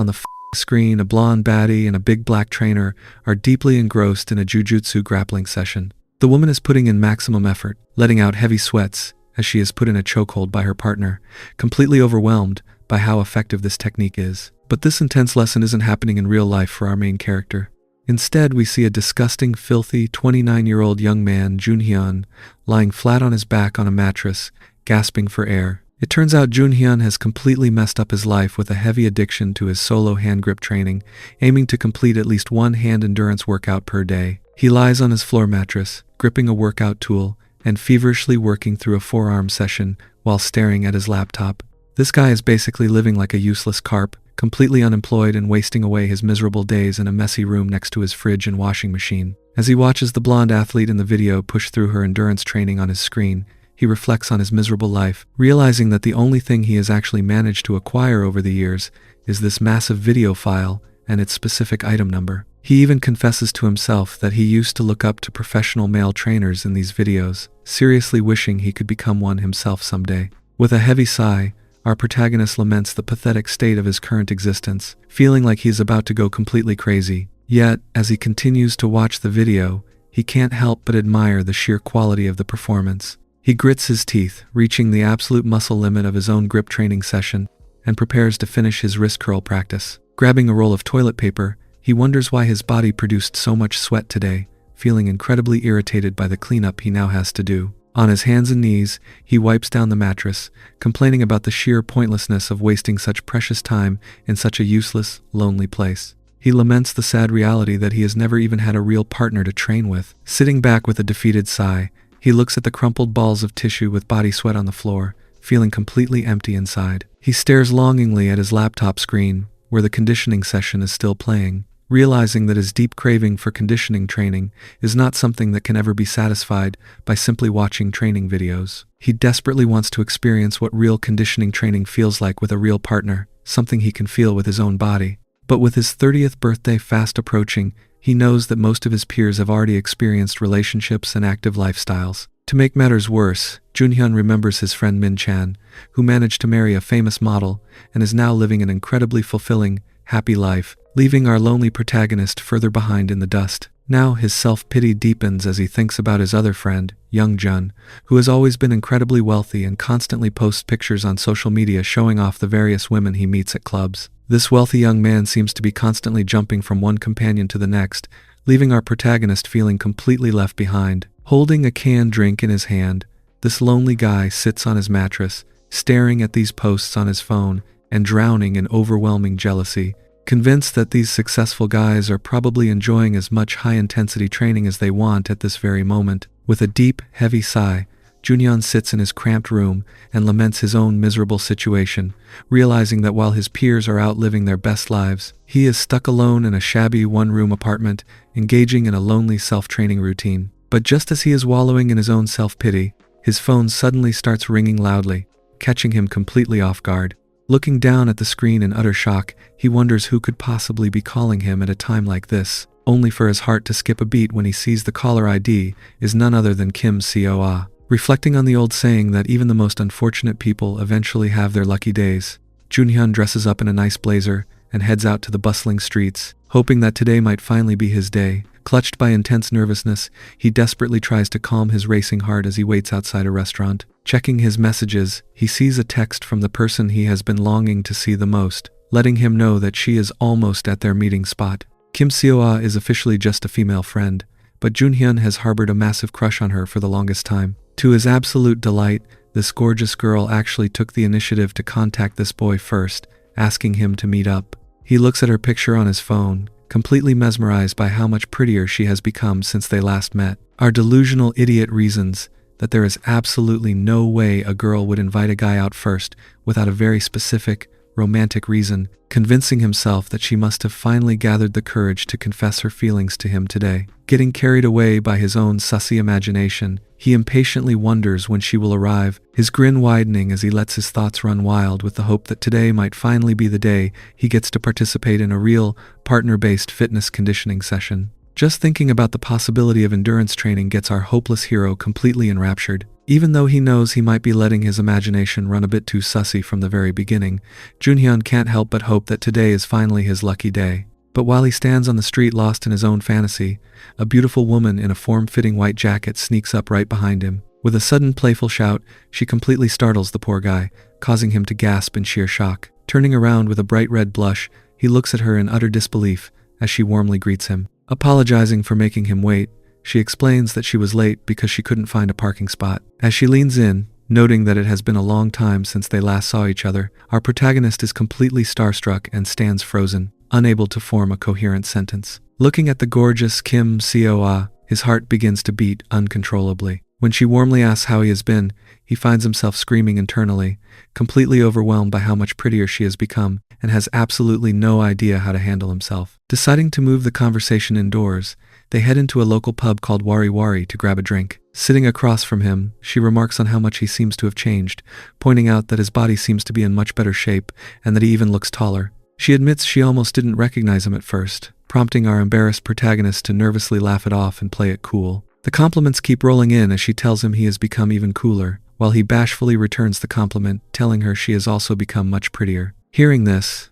On the screen, a blonde baddie and a big black trainer are deeply engrossed in a jujutsu grappling session. The woman is putting in maximum effort, letting out heavy sweats as she is put in a chokehold by her partner, completely overwhelmed by how effective this technique is. But this intense lesson isn't happening in real life for our main character. Instead, we see a disgusting, filthy 29-year-old young man, Junhyun, lying flat on his back on a mattress, gasping for air. It turns out Junhyun has completely messed up his life with a heavy addiction to his solo hand grip training, aiming to complete at least one hand endurance workout per day. He lies on his floor mattress, gripping a workout tool, and feverishly working through a forearm session while staring at his laptop. This guy is basically living like a useless carp, completely unemployed and wasting away his miserable days in a messy room next to his fridge and washing machine. As he watches the blonde athlete in the video push through her endurance training on his screen, he reflects on his miserable life, realizing that the only thing he has actually managed to acquire over the years is this massive video file and its specific item number. He even confesses to himself that he used to look up to professional male trainers in these videos, seriously wishing he could become one himself someday. With a heavy sigh, our protagonist laments the pathetic state of his current existence, feeling like he is about to go completely crazy. Yet, as he continues to watch the video, he can't help but admire the sheer quality of the performance. He grits his teeth, reaching the absolute muscle limit of his own grip training session, and prepares to finish his wrist curl practice. Grabbing a roll of toilet paper, he wonders why his body produced so much sweat today, feeling incredibly irritated by the cleanup he now has to do. On his hands and knees, he wipes down the mattress, complaining about the sheer pointlessness of wasting such precious time in such a useless, lonely place. He laments the sad reality that he has never even had a real partner to train with. Sitting back with a defeated sigh, he looks at the crumpled balls of tissue with body sweat on the floor, feeling completely empty inside. He stares longingly at his laptop screen, where the conditioning session is still playing, realizing that his deep craving for conditioning training is not something that can ever be satisfied by simply watching training videos. He desperately wants to experience what real conditioning training feels like with a real partner, something he can feel with his own body. But with his 30th birthday fast approaching, he knows that most of his peers have already experienced relationships and active lifestyles. To make matters worse, Junhyun remembers his friend Min Chan, who managed to marry a famous model and is now living an incredibly fulfilling, happy life, leaving our lonely protagonist further behind in the dust. Now his self-pity deepens as he thinks about his other friend, Young Jun, who has always been incredibly wealthy and constantly posts pictures on social media showing off the various women he meets at clubs. This wealthy young man seems to be constantly jumping from one companion to the next, leaving our protagonist feeling completely left behind. Holding a canned drink in his hand, this lonely guy sits on his mattress, staring at these posts on his phone and drowning in overwhelming jealousy. Convinced that these successful guys are probably enjoying as much high-intensity training as they want at this very moment. With a deep, heavy sigh, Junhyun sits in his cramped room and laments his own miserable situation, realizing that while his peers are out living their best lives, he is stuck alone in a shabby one-room apartment, engaging in a lonely self-training routine. But just as he is wallowing in his own self-pity, his phone suddenly starts ringing loudly, catching him completely off guard. Looking down at the screen in utter shock, he wonders who could possibly be calling him at a time like this, only for his heart to skip a beat when he sees the caller ID is none other than Kim Seo-ah. Reflecting on the old saying that even the most unfortunate people eventually have their lucky days, Junhyun dresses up in a nice blazer and heads out to the bustling streets, hoping that today might finally be his day. Clutched by intense nervousness, he desperately tries to calm his racing heart as he waits outside a restaurant. Checking his messages, he sees a text from the person he has been longing to see the most, letting him know that she is almost at their meeting spot. Kim Seo-ah is officially just a female friend, but Junhyun has harbored a massive crush on her for the longest time. To his absolute delight, this gorgeous girl actually took the initiative to contact this boy first, asking him to meet up. He looks at her picture on his phone, completely mesmerized by how much prettier she has become since they last met. Our delusional idiot reasons that there is absolutely no way a girl would invite a guy out first without a very specific, romantic reason, convincing himself that she must have finally gathered the courage to confess her feelings to him today. Getting carried away by his own sussy imagination, he impatiently wonders when she will arrive, his grin widening as he lets his thoughts run wild with the hope that today might finally be the day he gets to participate in a real, partner-based fitness conditioning session. Just thinking about the possibility of endurance training gets our hopeless hero completely enraptured. Even though he knows he might be letting his imagination run a bit too sussy from the very beginning, Junhyun can't help but hope that today is finally his lucky day. But while he stands on the street lost in his own fantasy, a beautiful woman in a form-fitting white jacket sneaks up right behind him. With a sudden playful shout, she completely startles the poor guy, causing him to gasp in sheer shock. Turning around with a bright red blush, he looks at her in utter disbelief as she warmly greets him. Apologizing for making him wait, she explains that she was late because she couldn't find a parking spot. As she leans in, noting that it has been a long time since they last saw each other, our protagonist is completely starstruck and stands frozen, unable to form a coherent sentence. Looking at the gorgeous Kim Seo-ah, his heart begins to beat uncontrollably. When she warmly asks how he has been, he finds himself screaming internally, completely overwhelmed by how much prettier she has become, and has absolutely no idea how to handle himself. Deciding to move the conversation indoors, they head into a local pub called Wari Wari to grab a drink. Sitting across from him, she remarks on how much he seems to have changed, pointing out that his body seems to be in much better shape, and that he even looks taller. She admits she almost didn't recognize him at first, prompting our embarrassed protagonist to nervously laugh it off and play it cool. The compliments keep rolling in as she tells him he has become even cooler, while he bashfully returns the compliment, telling her she has also become much prettier. Hearing this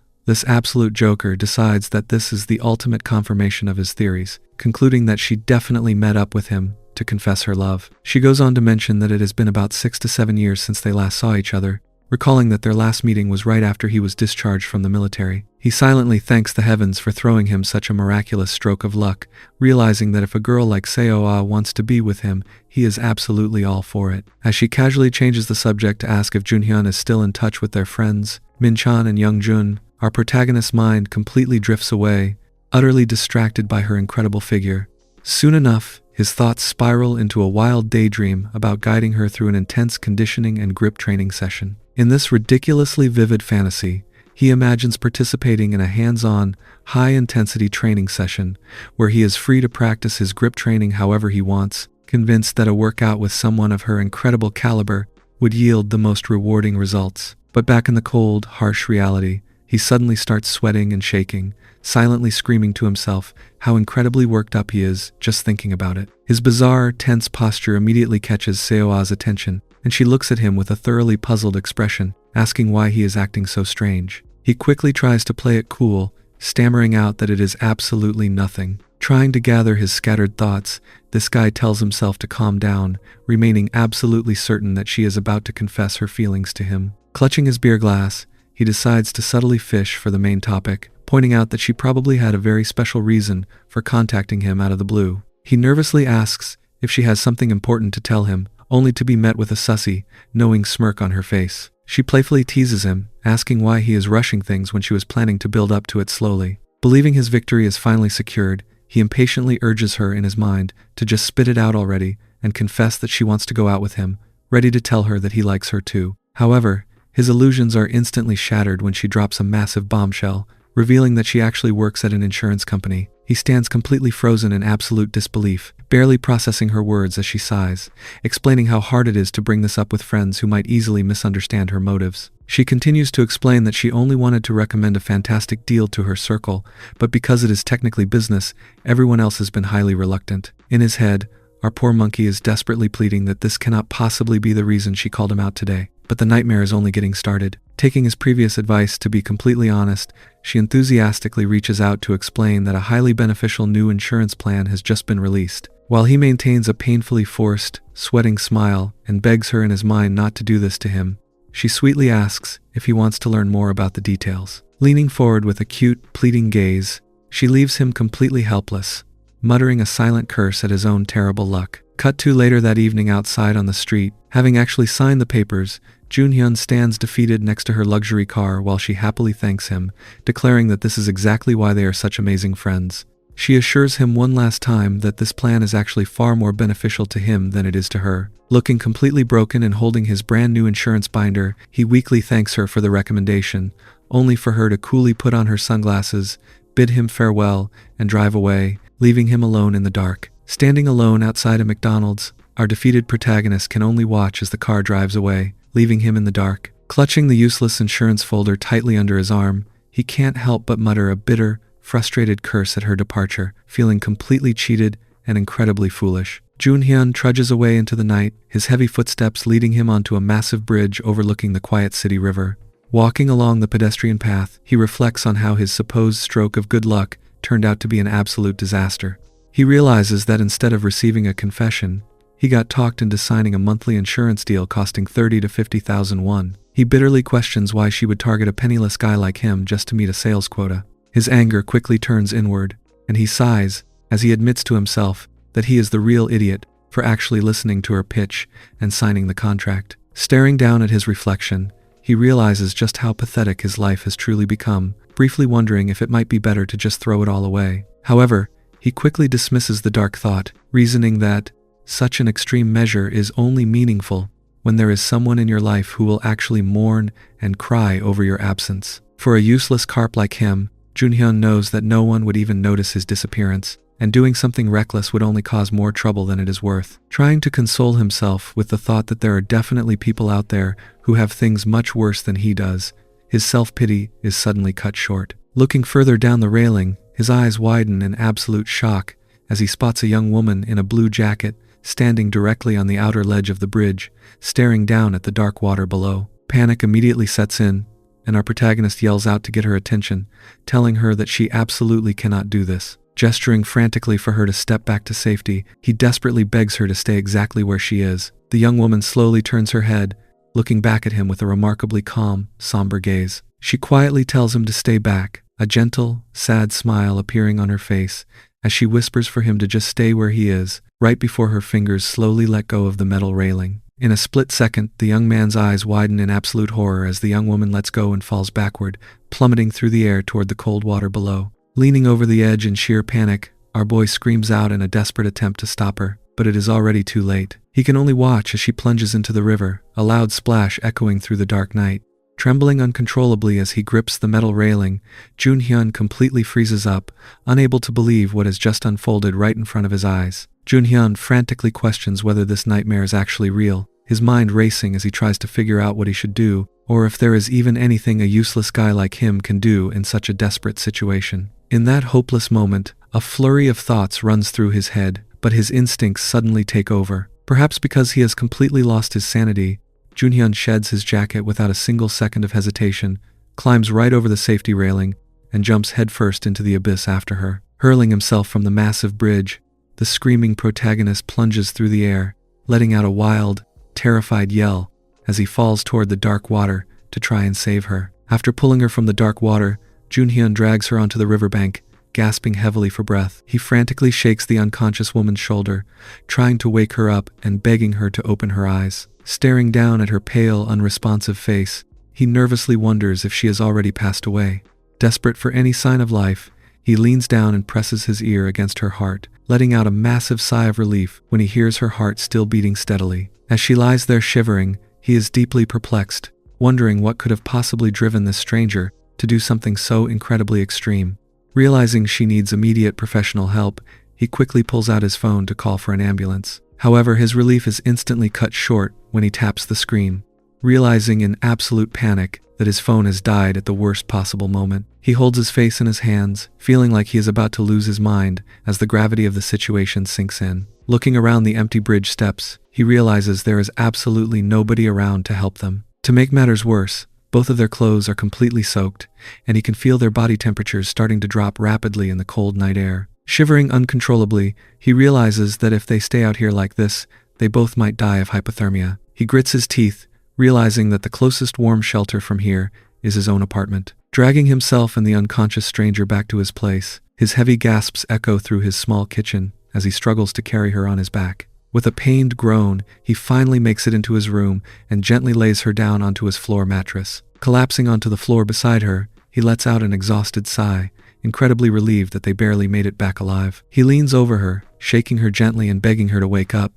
absolute joker decides that this is the ultimate confirmation of his theories, concluding that she definitely met up with him to confess her love. She goes on to mention that it has been about 6 to 7 years since they last saw each other, recalling that their last meeting was right after he was discharged from the military. He silently thanks the heavens for throwing him such a miraculous stroke of luck, realizing that if a girl like Seo-ah wants to be with him, he is absolutely all for it. As she casually changes the subject to ask if Junhyun is still in touch with their friends, Min-chan and Young-jun, our protagonist's mind completely drifts away, utterly distracted by her incredible figure. Soon enough, his thoughts spiral into a wild daydream about guiding her through an intense conditioning and grip training session. In this ridiculously vivid fantasy, he imagines participating in a hands-on, high-intensity training session where he is free to practice his grip training however he wants, convinced that a workout with someone of her incredible caliber would yield the most rewarding results. But back in the cold, harsh reality, he suddenly starts sweating and shaking, silently screaming to himself how incredibly worked up he is just thinking about it. His bizarre, tense posture immediately catches Seo-ah's attention, and she looks at him with a thoroughly puzzled expression, asking why he is acting so strange. He quickly tries to play it cool, stammering out that it is absolutely nothing. Trying to gather his scattered thoughts, this guy tells himself to calm down, remaining absolutely certain that she is about to confess her feelings to him. Clutching his beer glass, he decides to subtly fish for the main topic, pointing out that she probably had a very special reason for contacting him out of the blue. He nervously asks if she has something important to tell him, only to be met with a sussy, knowing smirk on her face. She playfully teases him, asking why he is rushing things when she was planning to build up to it slowly. Believing his victory is finally secured, he impatiently urges her in his mind to just spit it out already and confess that she wants to go out with him, ready to tell her that he likes her too. However, his illusions are instantly shattered when she drops a massive bombshell, revealing that she actually works at an insurance company. He stands completely frozen in absolute disbelief, barely processing her words as she sighs, explaining how hard it is to bring this up with friends who might easily misunderstand her motives. She continues to explain that she only wanted to recommend a fantastic deal to her circle, but because it is technically business, everyone else has been highly reluctant. In his head, our poor monkey is desperately pleading that this cannot possibly be the reason she called him out today. But the nightmare is only getting started. Taking his previous advice to be completely honest, she enthusiastically reaches out to explain that a highly beneficial new insurance plan has just been released. While he maintains a painfully forced, sweating smile and begs her in his mind not to do this to him, she sweetly asks if he wants to learn more about the details. Leaning forward with a cute, pleading gaze, she leaves him completely helpless, muttering a silent curse at his own terrible luck. Cut to later that evening outside on the street. Having actually signed the papers, Junhyun stands defeated next to her luxury car while she happily thanks him, declaring that this is exactly why they are such amazing friends. She assures him one last time that this plan is actually far more beneficial to him than it is to her. Looking completely broken and holding his brand new insurance binder, he weakly thanks her for the recommendation, only for her to coolly put on her sunglasses, bid him farewell, and drive away, leaving him alone in the dark. Standing alone outside a McDonald's, our defeated protagonist can only watch as the car drives away, leaving him in the dark. Clutching the useless insurance folder tightly under his arm, he can't help but mutter a bitter, frustrated curse at her departure, feeling completely cheated and incredibly foolish. Junhyun trudges away into the night, his heavy footsteps leading him onto a massive bridge overlooking the quiet city river. Walking along the pedestrian path, he reflects on how his supposed stroke of good luck turned out to be an absolute disaster. He realizes that instead of receiving a confession, he got talked into signing a monthly insurance deal costing 30 to 50,000 won. He bitterly questions why she would target a penniless guy like him just to meet a sales quota. His anger quickly turns inward, and he sighs as he admits to himself that he is the real idiot for actually listening to her pitch and signing the contract. Staring down at his reflection, he realizes just how pathetic his life has truly become, briefly wondering if it might be better to just throw it all away. However, he quickly dismisses the dark thought, reasoning that such an extreme measure is only meaningful when there is someone in your life who will actually mourn and cry over your absence. For a useless carp like him, Junhyun knows that no one would even notice his disappearance, and doing something reckless would only cause more trouble than it is worth. Trying to console himself with the thought that there are definitely people out there who have things much worse than he does, his self-pity is suddenly cut short. Looking further down the railing, his eyes widen in absolute shock as he spots a young woman in a blue jacket standing directly on the outer ledge of the bridge, staring down at the dark water below. Panic immediately sets in, and our protagonist yells out to get her attention, telling her that she absolutely cannot do this. Gesturing frantically for her to step back to safety, he desperately begs her to stay exactly where she is. The young woman slowly turns her head, looking back at him with a remarkably calm, somber gaze. She quietly tells him to stay back, a gentle, sad smile appearing on her face as she whispers for him to just stay where he is, right before her fingers slowly let go of the metal railing. In a split second, the young man's eyes widen in absolute horror as the young woman lets go and falls backward, plummeting through the air toward the cold water below. Leaning over the edge in sheer panic, our boy screams out in a desperate attempt to stop her, but it is already too late. He can only watch as she plunges into the river, a loud splash echoing through the dark night. Trembling uncontrollably as he grips the metal railing, Junhyun completely freezes up, unable to believe what has just unfolded right in front of his eyes. Junhyun frantically questions whether this nightmare is actually real, his mind racing as he tries to figure out what he should do, or if there is even anything a useless guy like him can do in such a desperate situation. In that hopeless moment, a flurry of thoughts runs through his head, but his instincts suddenly take over. Perhaps because he has completely lost his sanity, Junhyun sheds his jacket without a single second of hesitation, climbs right over the safety railing, and jumps headfirst into the abyss after her. Hurling himself from the massive bridge, the screaming protagonist plunges through the air, letting out a wild, terrified yell as he falls toward the dark water to try and save her. After pulling her from the dark water, Junhyun drags her onto the riverbank, gasping heavily for breath. He frantically shakes the unconscious woman's shoulder, trying to wake her up and begging her to open her eyes. Staring down at her pale, unresponsive face, he nervously wonders if she has already passed away. Desperate for any sign of life, he leans down and presses his ear against her heart, letting out a massive sigh of relief when he hears her heart still beating steadily. As she lies there shivering, he is deeply perplexed, wondering what could have possibly driven this stranger to do something so incredibly extreme. Realizing she needs immediate professional help, he quickly pulls out his phone to call for an ambulance. However, his relief is instantly cut short when he taps the screen. Realizing in absolute panic that his phone has died at the worst possible moment, he holds his face in his hands, feeling like he is about to lose his mind as the gravity of the situation sinks in. Looking around the empty bridge steps, he realizes there is absolutely nobody around to help them. To make matters worse, both of their clothes are completely soaked, and he can feel their body temperatures starting to drop rapidly in the cold night air. Shivering uncontrollably, he realizes that if they stay out here like this, they both might die of hypothermia. He grits his teeth, realizing that the closest warm shelter from here is his own apartment. Dragging himself and the unconscious stranger back to his place, his heavy gasps echo through his small kitchen as he struggles to carry her on his back. With a pained groan, he finally makes it into his room and gently lays her down onto his floor mattress. Collapsing onto the floor beside her, he lets out an exhausted sigh, incredibly relieved that they barely made it back alive. He leans over her, shaking her gently and begging her to wake up,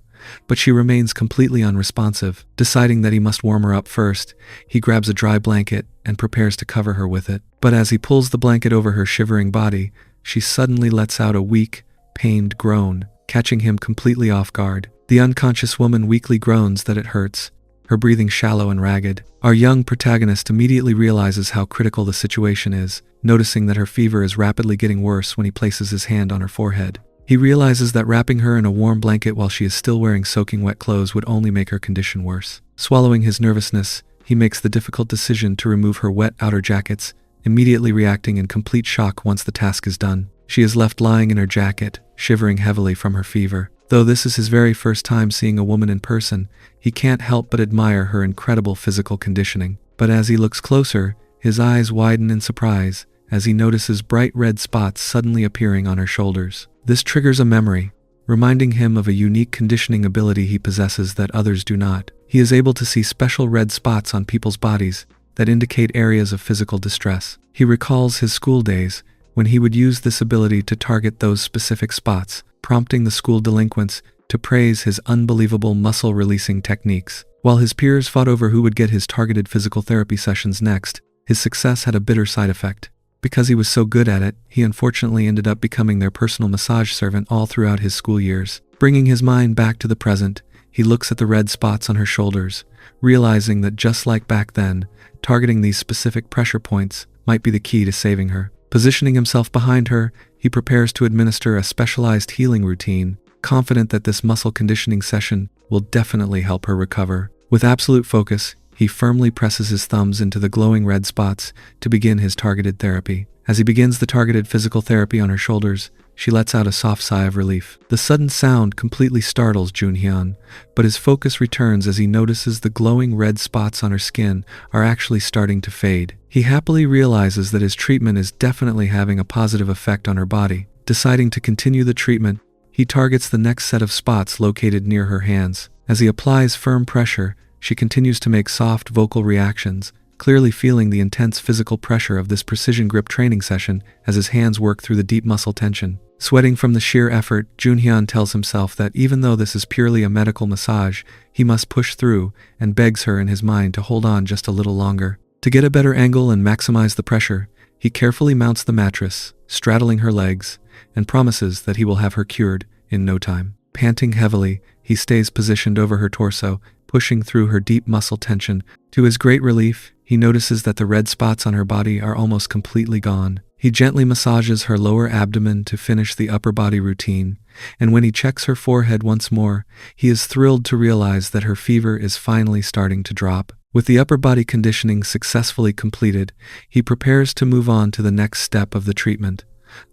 but she remains completely unresponsive. Deciding that he must warm her up first, he grabs a dry blanket and prepares to cover her with it. But as he pulls the blanket over her shivering body, she suddenly lets out a weak, pained groan, catching him completely off guard. The unconscious woman weakly groans that it hurts, her breathing shallow and ragged. Our young protagonist immediately realizes how critical the situation is, noticing that her fever is rapidly getting worse when he places his hand on her forehead. He realizes that wrapping her in a warm blanket while she is still wearing soaking wet clothes would only make her condition worse. Swallowing his nervousness, he makes the difficult decision to remove her wet outer jackets, immediately reacting in complete shock once the task is done. She is left lying in her jacket, shivering heavily from her fever. Though this is his very first time seeing a woman in person, he can't help but admire her incredible physical conditioning. But as he looks closer, his eyes widen in surprise as he notices bright red spots suddenly appearing on her shoulders. This triggers a memory, reminding him of a unique conditioning ability he possesses that others do not. He is able to see special red spots on people's bodies that indicate areas of physical distress. He recalls his school days when he would use this ability to target those specific spots, prompting the school delinquents to praise his unbelievable muscle-releasing techniques. While his peers fought over who would get his targeted physical therapy sessions next, his success had a bitter side effect. Because he was so good at it, he unfortunately ended up becoming their personal massage servant all throughout his school years. Bringing his mind back to the present, he looks at the red spots on her shoulders, realizing that just like back then, targeting these specific pressure points might be the key to saving her. Positioning himself behind her, he prepares to administer a specialized healing routine, confident that this muscle conditioning session will definitely help her recover. With absolute focus, he firmly presses his thumbs into the glowing red spots to begin his targeted therapy. As he begins the targeted physical therapy on her shoulders, she lets out a soft sigh of relief. The sudden sound completely startles Junhyun, but his focus returns as he notices the glowing red spots on her skin are actually starting to fade. He happily realizes that his treatment is definitely having a positive effect on her body. Deciding to continue the treatment, he targets the next set of spots located near her hands. As he applies firm pressure, she continues to make soft vocal reactions, clearly feeling the intense physical pressure of this precision grip training session as his hands work through the deep muscle tension. Sweating from the sheer effort, Junhyun tells himself that even though this is purely a medical massage, he must push through and begs her in his mind to hold on just a little longer. To get a better angle and maximize the pressure, he carefully mounts the mattress, straddling her legs, and promises that he will have her cured in no time. Panting heavily, he stays positioned over her torso, pushing through her deep muscle tension. To his great relief, he notices that the red spots on her body are almost completely gone. He gently massages her lower abdomen to finish the upper body routine, and when he checks her forehead once more, he is thrilled to realize that her fever is finally starting to drop. With the upper body conditioning successfully completed, he prepares to move on to the next step of the treatment.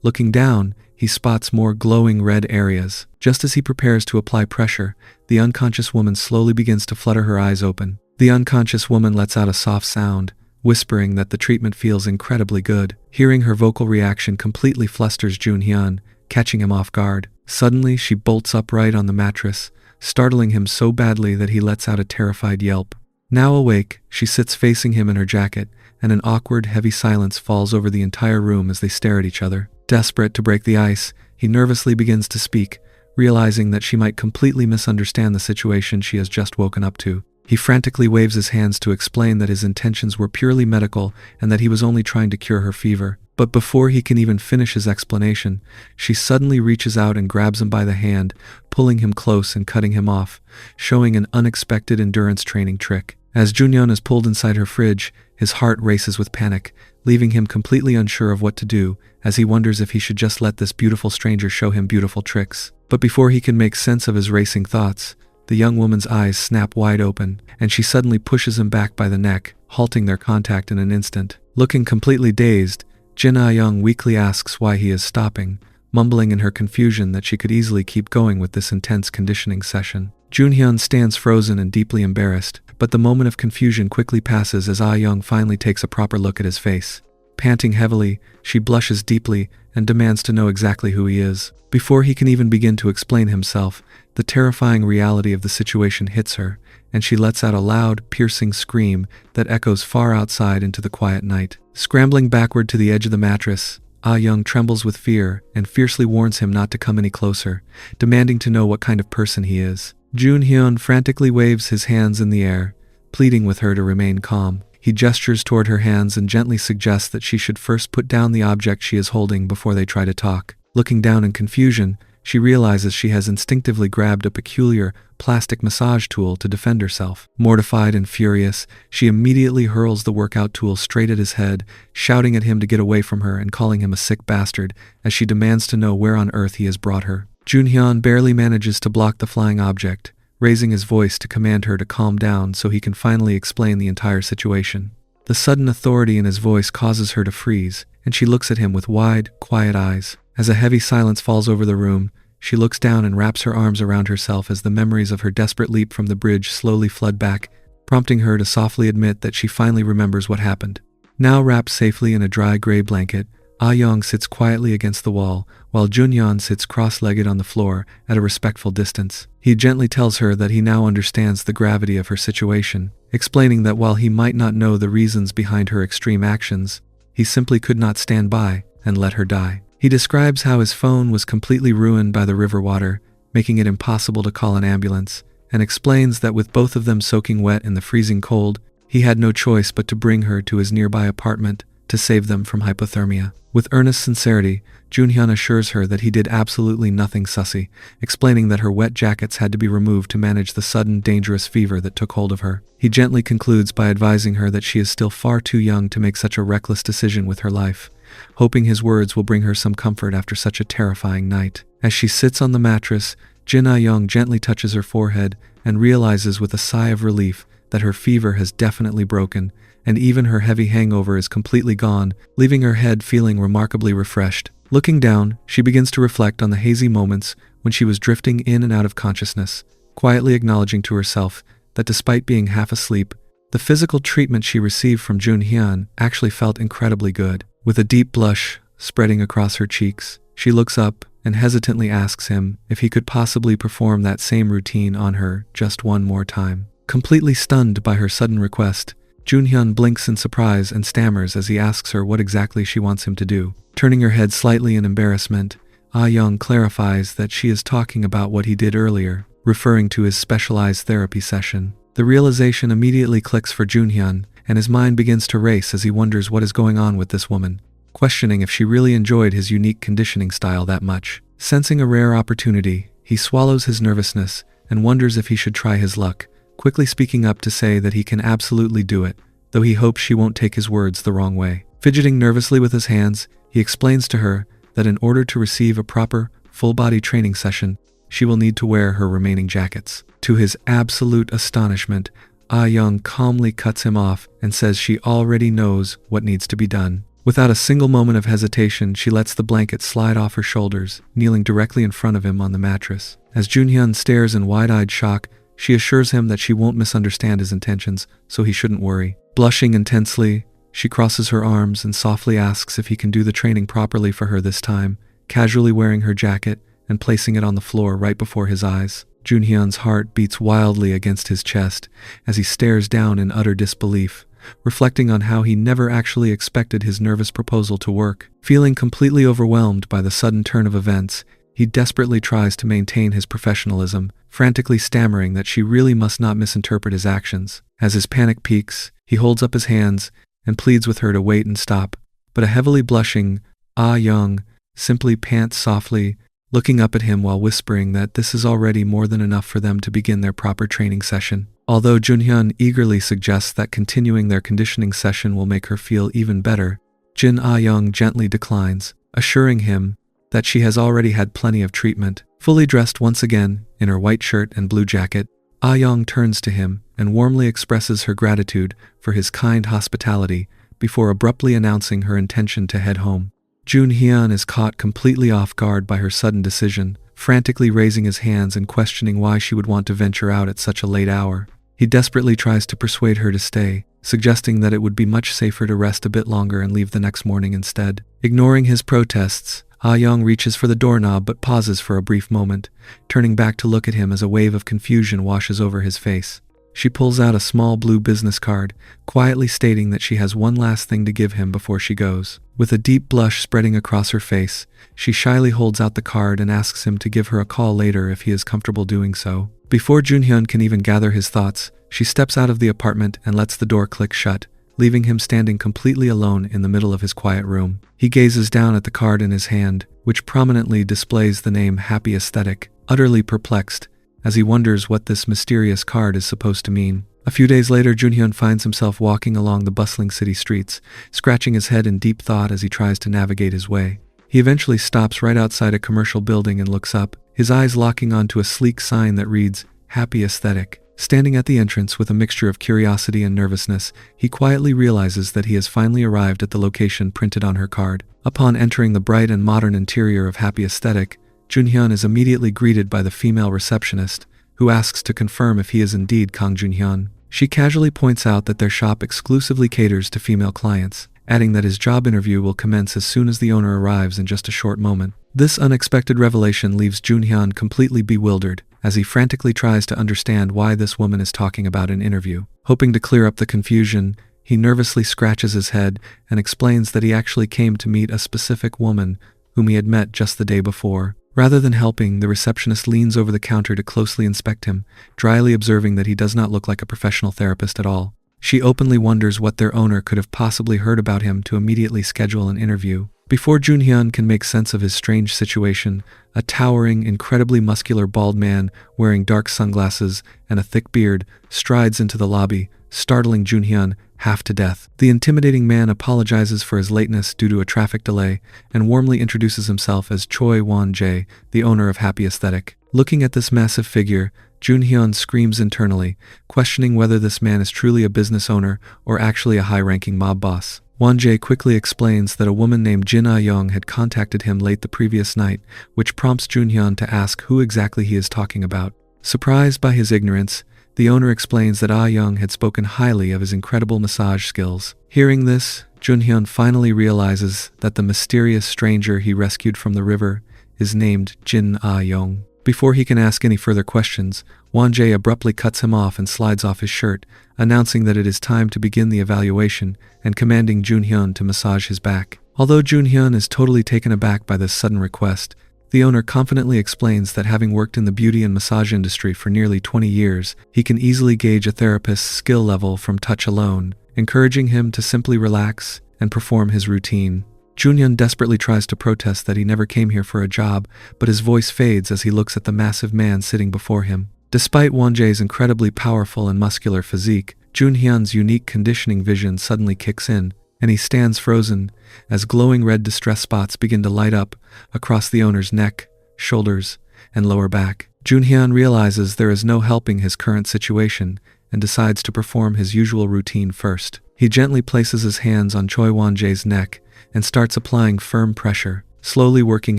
Looking down, he spots more glowing red areas. Just as he prepares to apply pressure, the unconscious woman slowly begins to flutter her eyes open. The unconscious woman lets out a soft sound, whispering that the treatment feels incredibly good. Hearing her vocal reaction completely flusters Junhyun, catching him off guard. Suddenly, she bolts upright on the mattress, startling him so badly that he lets out a terrified yelp. Now awake, she sits facing him in her jacket, and an awkward, heavy silence falls over the entire room as they stare at each other. Desperate to break the ice, he nervously begins to speak, realizing that she might completely misunderstand the situation she has just woken up to. He frantically waves his hands to explain that his intentions were purely medical and that he was only trying to cure her fever. But before he can even finish his explanation, she suddenly reaches out and grabs him by the hand, pulling him close and cutting him off, showing an unexpected endurance training trick. As Junhyun is pulled inside her fridge, his heart races with panic, leaving him completely unsure of what to do, as he wonders if he should just let this beautiful stranger show him beautiful tricks. But before he can make sense of his racing thoughts, the young woman's eyes snap wide open, and she suddenly pushes him back by the neck, halting their contact in an instant. Looking completely dazed, Jin Ah-young weakly asks why he is stopping, mumbling in her confusion that she could easily keep going with this intense conditioning session. Junhyun stands frozen and deeply embarrassed, but the moment of confusion quickly passes as Ah-young finally takes a proper look at his face. Panting heavily, she blushes deeply and demands to know exactly who he is. Before he can even begin to explain himself, the terrifying reality of the situation hits her, and she lets out a loud, piercing scream that echoes far outside into the quiet night. Scrambling backward to the edge of the mattress, Ah-young trembles with fear and fiercely warns him not to come any closer, demanding to know what kind of person he is. Junhyun frantically waves his hands in the air, pleading with her to remain calm. He gestures toward her hands and gently suggests that she should first put down the object she is holding before they try to talk. Looking down in confusion, she realizes she has instinctively grabbed a peculiar, plastic massage tool to defend herself. Mortified and furious, she immediately hurls the workout tool straight at his head, shouting at him to get away from her and calling him a sick bastard as she demands to know where on earth he has brought her. Junhyun barely manages to block the flying object, raising his voice to command her to calm down so he can finally explain the entire situation. The sudden authority in his voice causes her to freeze, and she looks at him with wide, quiet eyes. As a heavy silence falls over the room, she looks down and wraps her arms around herself as the memories of her desperate leap from the bridge slowly flood back, prompting her to softly admit that she finally remembers what happened. Now wrapped safely in a dry gray blanket, Ah-young sits quietly against the wall, while Junhyun sits cross-legged on the floor at a respectful distance. He gently tells her that he now understands the gravity of her situation, explaining that while he might not know the reasons behind her extreme actions, he simply could not stand by and let her die. He describes how his phone was completely ruined by the river water, making it impossible to call an ambulance, and explains that with both of them soaking wet in the freezing cold, he had no choice but to bring her to his nearby apartment to save them from hypothermia. With earnest sincerity, Junhyun assures her that he did absolutely nothing sussy, explaining that her wet jackets had to be removed to manage the sudden, dangerous fever that took hold of her. He gently concludes by advising her that she is still far too young to make such a reckless decision with her life, hoping his words will bring her some comfort after such a terrifying night. As she sits on the mattress, Jin Ah-young gently touches her forehead and realizes with a sigh of relief that her fever has definitely broken, and even her heavy hangover is completely gone, leaving her head feeling remarkably refreshed. Looking down, she begins to reflect on the hazy moments when she was drifting in and out of consciousness, quietly acknowledging to herself that despite being half asleep, the physical treatment she received from Junhyun actually felt incredibly good. With a deep blush spreading across her cheeks, she looks up and hesitantly asks him if he could possibly perform that same routine on her just one more time. Completely stunned by her sudden request, Junhyun blinks in surprise and stammers as he asks her what exactly she wants him to do. Turning her head slightly in embarrassment, Ah-young clarifies that she is talking about what he did earlier, referring to his specialized therapy session. The realization immediately clicks for Junhyun, and his mind begins to race as he wonders what is going on with this woman, questioning if she really enjoyed his unique conditioning style that much. Sensing a rare opportunity, he swallows his nervousness and wonders if he should try his luck, quickly speaking up to say that he can absolutely do it, though he hopes she won't take his words the wrong way. Fidgeting nervously with his hands, he explains to her that in order to receive a proper, full-body training session, she will need to wear her remaining jackets. To his absolute astonishment, Ah-young calmly cuts him off and says she already knows what needs to be done. Without a single moment of hesitation, she lets the blanket slide off her shoulders, kneeling directly in front of him on the mattress. As Junhyun stares in wide-eyed shock, she assures him that she won't misunderstand his intentions, so he shouldn't worry. Blushing intensely, she crosses her arms and softly asks if he can do the training properly for her this time, casually wearing her jacket and placing it on the floor right before his eyes. Junhyun's heart beats wildly against his chest as he stares down in utter disbelief, reflecting on how he never actually expected his nervous proposal to work. Feeling completely overwhelmed by the sudden turn of events, he desperately tries to maintain his professionalism, frantically stammering that she really must not misinterpret his actions. As his panic peaks, he holds up his hands and pleads with her to wait and stop, but a heavily blushing Ah-young simply pants softly, looking up at him while whispering that this is already more than enough for them to begin their proper training session. Although Junhyun eagerly suggests that continuing their conditioning session will make her feel even better, Jin Ah-young gently declines, assuring him that she has already had plenty of treatment. Fully dressed once again, in her white shirt and blue jacket, Ah-young turns to him and warmly expresses her gratitude for his kind hospitality before abruptly announcing her intention to head home. Junhyun is caught completely off guard by her sudden decision, frantically raising his hands and questioning why she would want to venture out at such a late hour. He desperately tries to persuade her to stay, suggesting that it would be much safer to rest a bit longer and leave the next morning instead. Ignoring his protests, Ah-young reaches for the doorknob but pauses for a brief moment, turning back to look at him as a wave of confusion washes over his face. She pulls out a small blue business card, quietly stating that she has one last thing to give him before she goes. With a deep blush spreading across her face, she shyly holds out the card and asks him to give her a call later if he is comfortable doing so. Before Junhyun can even gather his thoughts, she steps out of the apartment and lets the door click shut, leaving him standing completely alone in the middle of his quiet room. He gazes down at the card in his hand, which prominently displays the name Happy Aesthetic, utterly perplexed, as he wonders what this mysterious card is supposed to mean. A few days later, Junhyun finds himself walking along the bustling city streets, scratching his head in deep thought as he tries to navigate his way. He eventually stops right outside a commercial building and looks up, his eyes locking onto a sleek sign that reads, Happy Aesthetic. Standing at the entrance with a mixture of curiosity and nervousness, he quietly realizes that he has finally arrived at the location printed on her card. Upon entering the bright and modern interior of Happy Aesthetic, Junhyun is immediately greeted by the female receptionist, who asks to confirm if he is indeed Kang Junhyun. She casually points out that their shop exclusively caters to female clients, adding that his job interview will commence as soon as the owner arrives in just a short moment. This unexpected revelation leaves Junhyun completely bewildered, as he frantically tries to understand why this woman is talking about an interview. Hoping to clear up the confusion, he nervously scratches his head and explains that he actually came to meet a specific woman whom he had met just the day before. Rather than helping, the receptionist leans over the counter to closely inspect him, dryly observing that he does not look like a professional therapist at all. She openly wonders what their owner could have possibly heard about him to immediately schedule an interview. Before Junhyun can make sense of his strange situation, a towering, incredibly muscular bald man wearing dark sunglasses and a thick beard strides into the lobby, startling Junhyun half to death. The intimidating man apologizes for his lateness due to a traffic delay and warmly introduces himself as Choi Won-jae, the owner of Happy Aesthetic. Looking at this massive figure, Junhyun screams internally, questioning whether this man is truly a business owner or actually a high-ranking mob boss. Won-jae quickly explains that a woman named Jin Ah-young had contacted him late the previous night, which prompts Junhyun to ask who exactly he is talking about. Surprised by his ignorance, the owner explains that Ah-young had spoken highly of his incredible massage skills. Hearing this, Junhyun finally realizes that the mysterious stranger he rescued from the river is named Jin Ah-young. Before he can ask any further questions, Won-jae abruptly cuts him off and slides off his shirt, announcing that it is time to begin the evaluation and commanding Junhyun to massage his back. Although Junhyun is totally taken aback by this sudden request, the owner confidently explains that having worked in the beauty and massage industry for nearly 20 years, he can easily gauge a therapist's skill level from touch alone, encouraging him to simply relax and perform his routine. Junhyun desperately tries to protest that he never came here for a job, but his voice fades as he looks at the massive man sitting before him. Despite Won-jae's incredibly powerful and muscular physique, Junhyun's unique conditioning vision suddenly kicks in, and he stands frozen as glowing red distress spots begin to light up across the owner's neck, shoulders, and lower back. Junhyun realizes there is no helping his current situation and decides to perform his usual routine first. He gently places his hands on Choi Won-jae's neck and starts applying firm pressure, slowly working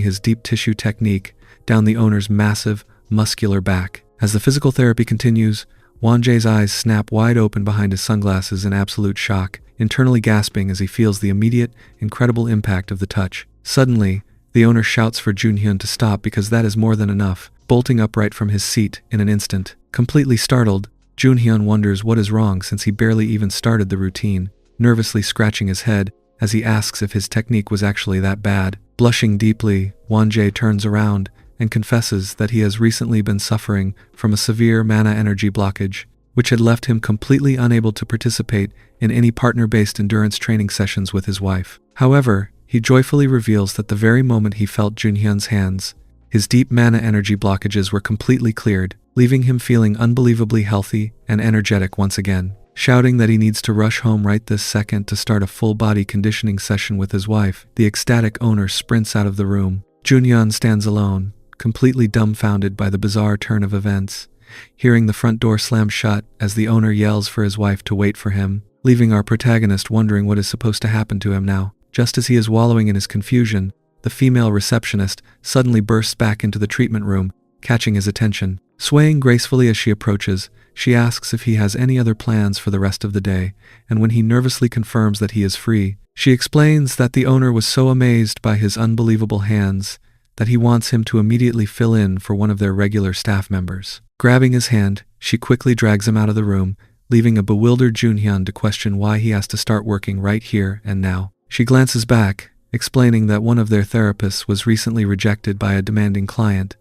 his deep tissue technique down the owner's massive, muscular back. As the physical therapy continues, Won-jae's eyes snap wide open behind his sunglasses in absolute shock, internally gasping as he feels the immediate, incredible impact of the touch. Suddenly, the owner shouts for Junhyun to stop because that is more than enough, bolting upright from his seat in an instant. Completely startled, Junhyun wonders what is wrong since he barely even started the routine, nervously scratching his head as he asks if his technique was actually that bad. Blushing deeply, Won-jae turns around and confesses that he has recently been suffering from a severe mana energy blockage, which had left him completely unable to participate in any partner-based endurance training sessions with his wife. However, he joyfully reveals that the very moment he felt Junhyun's hands, his deep mana energy blockages were completely cleared, leaving him feeling unbelievably healthy and energetic once again. Shouting that he needs to rush home right this second to start a full-body conditioning session with his wife, the ecstatic owner sprints out of the room. Junhyun stands alone, completely dumbfounded by the bizarre turn of events, hearing the front door slam shut as the owner yells for his wife to wait for him, leaving our protagonist wondering what is supposed to happen to him now. Just as he is wallowing in his confusion, the female receptionist suddenly bursts back into the treatment room, catching his attention. Swaying gracefully as she approaches, she asks if he has any other plans for the rest of the day, and when he nervously confirms that he is free, she explains that the owner was so amazed by his unbelievable hands that he wants him to immediately fill in for one of their regular staff members. Grabbing his hand, she quickly drags him out of the room, leaving a bewildered Junhyun to question why he has to start working right here and now. She glances back, explaining that one of their therapists was recently rejected by a demanding client,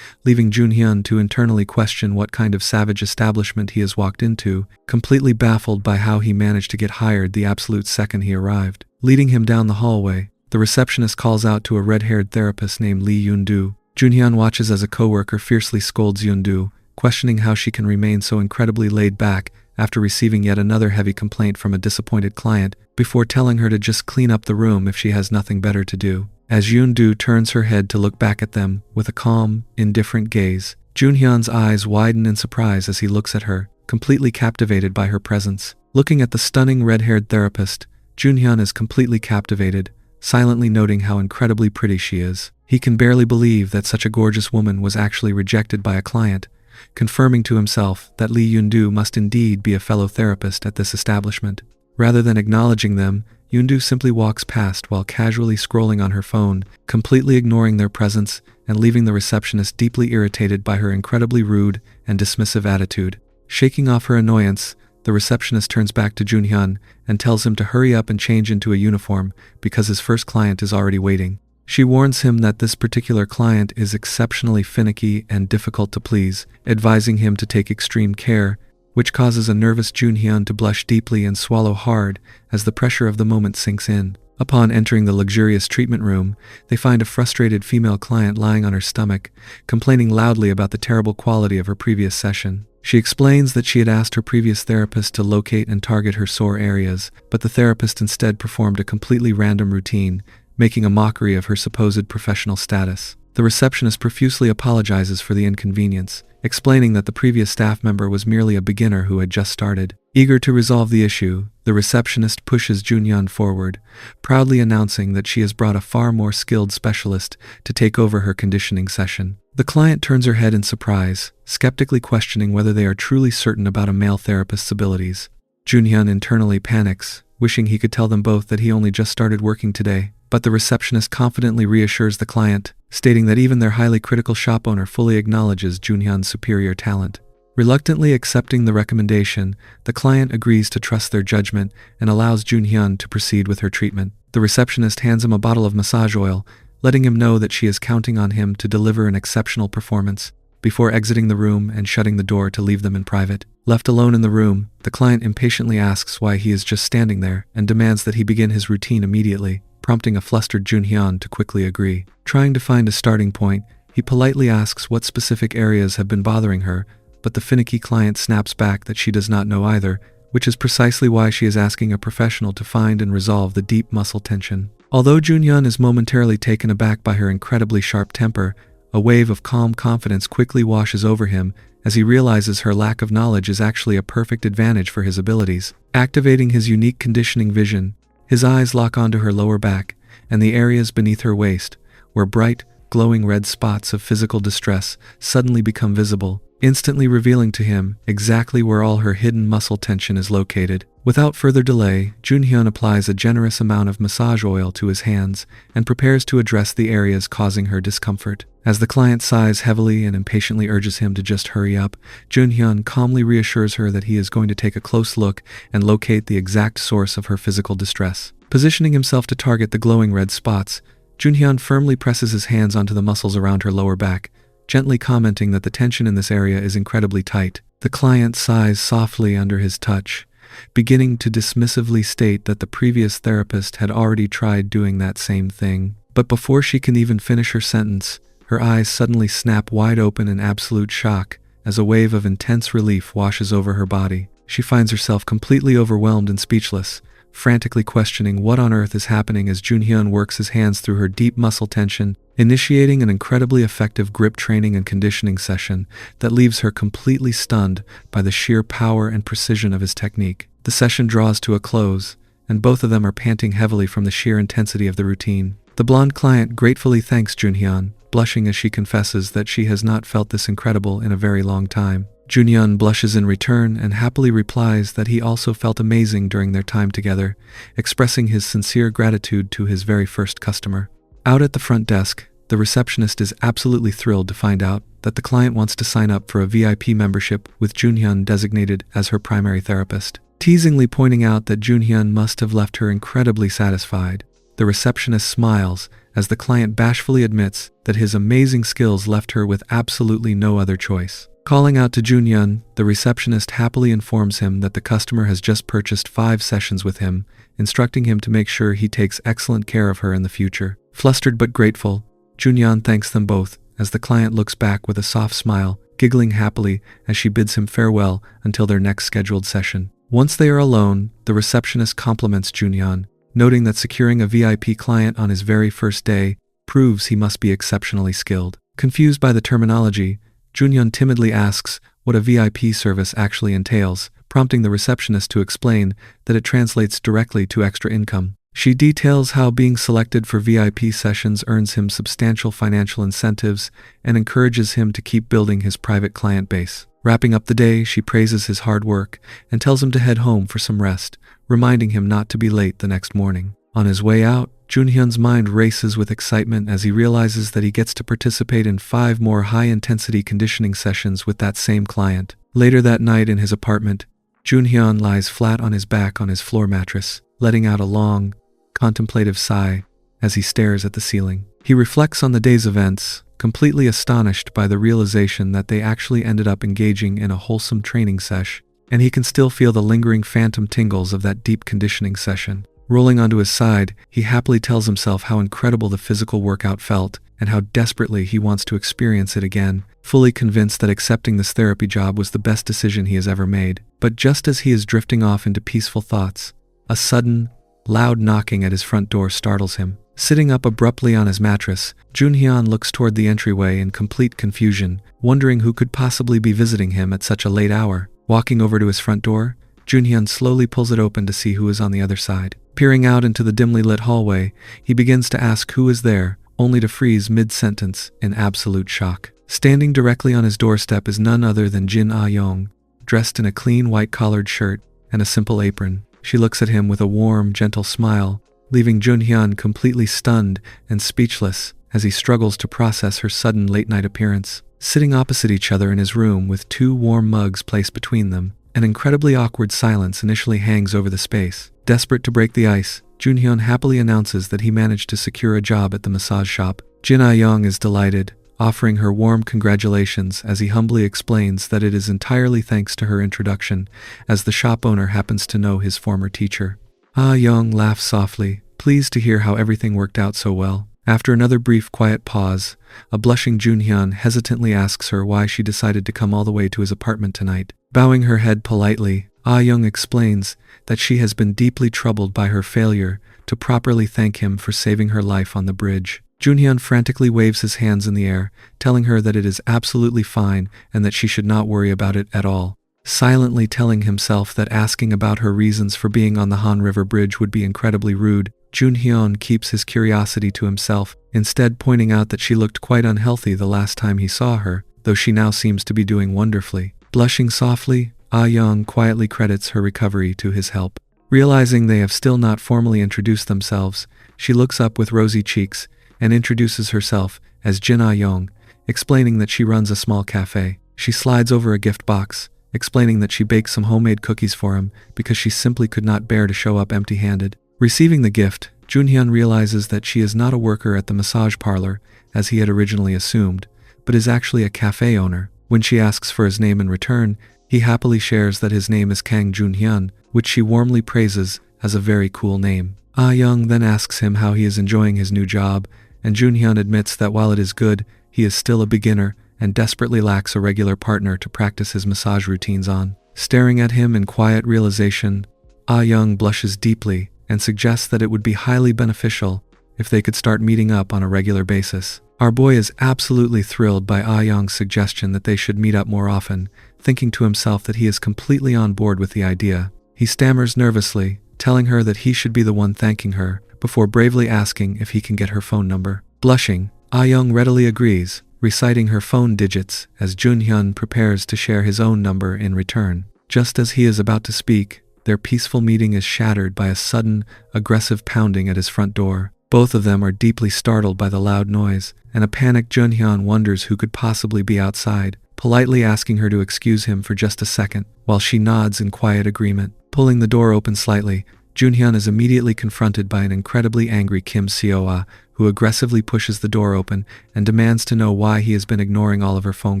leaving Junhyun to internally question what kind of savage establishment he has walked into, completely baffled by how he managed to get hired the absolute second he arrived. Leading him down the hallway, the receptionist calls out to a red-haired therapist named Lee Yoon-do. Junhyun watches as a coworker fiercely scolds Yoon-do, questioning how she can remain so incredibly laid back after receiving yet another heavy complaint from a disappointed client, before telling her to just clean up the room if she has nothing better to do. As Yoon-do turns her head to look back at them with a calm, indifferent gaze, Junhyun's eyes widen in surprise as he looks at her, completely captivated by her presence. Looking at the stunning red-haired therapist, Junhyun is completely captivated, silently noting how incredibly pretty she is. He can barely believe that such a gorgeous woman was actually rejected by a client, confirming to himself that Lee Yoon-do must indeed be a fellow therapist at this establishment. Rather than acknowledging them, Yoon-do simply walks past while casually scrolling on her phone, completely ignoring their presence and leaving the receptionist deeply irritated by her incredibly rude and dismissive attitude. Shaking off her annoyance, the receptionist turns back to Junhyun and tells him to hurry up and change into a uniform because his first client is already waiting. She warns him that this particular client is exceptionally finicky and difficult to please, advising him to take extreme care, which causes a nervous Junhyun to blush deeply and swallow hard as the pressure of the moment sinks in. Upon entering the luxurious treatment room, they find a frustrated female client lying on her stomach, complaining loudly about the terrible quality of her previous session. She explains that she had asked her previous therapist to locate and target her sore areas, but the therapist instead performed a completely random routine, making a mockery of her supposed professional status. The receptionist profusely apologizes for the inconvenience, explaining that the previous staff member was merely a beginner who had just started. Eager to resolve the issue, the receptionist pushes Junhyun forward, proudly announcing that she has brought a far more skilled specialist to take over her conditioning session. The client turns her head in surprise, skeptically questioning whether they are truly certain about a male therapist's abilities. Junhyun internally panics, wishing he could tell them both that he only just started working today, but the receptionist confidently reassures the client, stating that even their highly critical shop owner fully acknowledges Junhyun's superior talent. Reluctantly accepting the recommendation, the client agrees to trust their judgment and allows Junhyun to proceed with her treatment. The receptionist hands him a bottle of massage oil, letting him know that she is counting on him to deliver an exceptional performance, before exiting the room and shutting the door to leave them in private. Left alone in the room, the client impatiently asks why he is just standing there and demands that he begin his routine immediately, prompting a flustered Junhyun to quickly agree. Trying to find a starting point, he politely asks what specific areas have been bothering her, but the finicky client snaps back that she does not know either, which is precisely why she is asking a professional to find and resolve the deep muscle tension. Although Junhyun is momentarily taken aback by her incredibly sharp temper, a wave of calm confidence quickly washes over him as he realizes her lack of knowledge is actually a perfect advantage for his abilities. Activating his unique conditioning vision, his eyes lock onto her lower back and the areas beneath her waist, where bright, glowing red spots of physical distress suddenly become visible, instantly revealing to him exactly where all her hidden muscle tension is located. Without further delay, Junhyun applies a generous amount of massage oil to his hands and prepares to address the areas causing her discomfort. As the client sighs heavily and impatiently urges him to just hurry up, Junhyun calmly reassures her that he is going to take a close look and locate the exact source of her physical distress. Positioning himself to target the glowing red spots, Junhyun firmly presses his hands onto the muscles around her lower back, gently commenting that the tension in this area is incredibly tight. The client sighs softly under his touch, beginning to dismissively state that the previous therapist had already tried doing that same thing. But before she can even finish her sentence, her eyes suddenly snap wide open in absolute shock as a wave of intense relief washes over her body. She finds herself completely overwhelmed and speechless, frantically questioning what on earth is happening as Junhyun works his hands through her deep muscle tension, initiating an incredibly effective grip training and conditioning session that leaves her completely stunned by the sheer power and precision of his technique. The session draws to a close, and both of them are panting heavily from the sheer intensity of the routine. The blonde client gratefully thanks Junhyun, blushing as she confesses that she has not felt this incredible in a very long time. Junhyun blushes in return and happily replies that he also felt amazing during their time together, expressing his sincere gratitude to his very first customer. Out at the front desk, the receptionist is absolutely thrilled to find out that the client wants to sign up for a VIP membership with Junhyun designated as her primary therapist. Teasingly pointing out that Junhyun must have left her incredibly satisfied, the receptionist smiles as the client bashfully admits that his amazing skills left her with absolutely no other choice. Calling out to Junhyun, the receptionist happily informs him that the customer has just purchased 5 sessions with him, instructing him to make sure he takes excellent care of her in the future. Flustered but grateful, Junhyun thanks them both as the client looks back with a soft smile, giggling happily as she bids him farewell until their next scheduled session. Once they are alone, the receptionist compliments Junhyun, noting that securing a VIP client on his very first day proves he must be exceptionally skilled. Confused by the terminology, Junhyun timidly asks what a VIP service actually entails, prompting the receptionist to explain that it translates directly to extra income. She details how being selected for VIP sessions earns him substantial financial incentives and encourages him to keep building his private client base. Wrapping up the day, she praises his hard work and tells him to head home for some rest, reminding him not to be late the next morning. On his way out, Junhyun's mind races with excitement as he realizes that he gets to participate in 5 more high-intensity conditioning sessions with that same client. Later that night in his apartment, Junhyun lies flat on his back on his floor mattress, letting out a long, contemplative sigh as he stares at the ceiling. He reflects on the day's events, completely astonished by the realization that they actually ended up engaging in a wholesome training sesh, and he can still feel the lingering phantom tingles of that deep conditioning session. Rolling onto his side, he happily tells himself how incredible the physical workout felt and how desperately he wants to experience it again, fully convinced that accepting this therapy job was the best decision he has ever made. But just as he is drifting off into peaceful thoughts, a sudden, loud knocking at his front door startles him. Sitting up abruptly on his mattress, Junhyun looks toward the entryway in complete confusion, wondering who could possibly be visiting him at such a late hour. Walking over to his front door, Junhyun slowly pulls it open to see who is on the other side. Peering out into the dimly lit hallway, he begins to ask who is there, only to freeze mid-sentence in absolute shock. Standing directly on his doorstep is none other than Jin Ah-young, dressed in a clean white-collared shirt and a simple apron. She looks at him with a warm, gentle smile, leaving Junhyun completely stunned and speechless as he struggles to process her sudden late-night appearance. Sitting opposite each other in his room with 2 warm mugs placed between them, an incredibly awkward silence initially hangs over the space. Desperate to break the ice, Junhyun happily announces that he managed to secure a job at the massage shop. Jin Ah-young is delighted, offering her warm congratulations as he humbly explains that it is entirely thanks to her introduction, as the shop owner happens to know his former teacher. Ah-young laughs softly, pleased to hear how everything worked out so well. After another brief quiet pause, a blushing Junhyun hesitantly asks her why she decided to come all the way to his apartment tonight. Bowing her head politely, Ah-young explains that she has been deeply troubled by her failure to properly thank him for saving her life on the bridge. Junhyun frantically waves his hands in the air, telling her that it is absolutely fine and that she should not worry about it at all. Silently telling himself that asking about her reasons for being on the Han River Bridge would be incredibly rude, Junhyun keeps his curiosity to himself, instead pointing out that she looked quite unhealthy the last time he saw her, though she now seems to be doing wonderfully. Blushing softly, Ah-young quietly credits her recovery to his help. Realizing they have still not formally introduced themselves, she looks up with rosy cheeks and introduces herself as Jin Ah-young, explaining that she runs a small cafe. She slides over a gift box, explaining that she baked some homemade cookies for him because she simply could not bear to show up empty-handed. Receiving the gift, Junhyun realizes that she is not a worker at the massage parlor, as he had originally assumed, but is actually a cafe owner. When she asks for his name in return, he happily shares that his name is Kang Junhyun, which she warmly praises as a very cool name. Ah-young then asks him how he is enjoying his new job, and Junhyun admits that while it is good, he is still a beginner and desperately lacks a regular partner to practice his massage routines on. Staring at him in quiet realization, Ah-young blushes deeply and suggests that it would be highly beneficial if they could start meeting up on a regular basis. Our boy is absolutely thrilled by Ah-young's suggestion that they should meet up more often, thinking to himself that he is completely on board with the idea. He stammers nervously, telling her that he should be the one thanking her, before bravely asking if he can get her phone number. Blushing, Ah-young readily agrees, reciting her phone digits as Junhyun prepares to share his own number in return. Just as he is about to speak, their peaceful meeting is shattered by a sudden, aggressive pounding at his front door. Both of them are deeply startled by the loud noise, and a panicked Junhyun wonders who could possibly be outside, politely asking her to excuse him for just a second, while she nods in quiet agreement. Pulling the door open slightly, Junhyun is immediately confronted by an incredibly angry Kim Seo-ah, who aggressively pushes the door open and demands to know why he has been ignoring all of her phone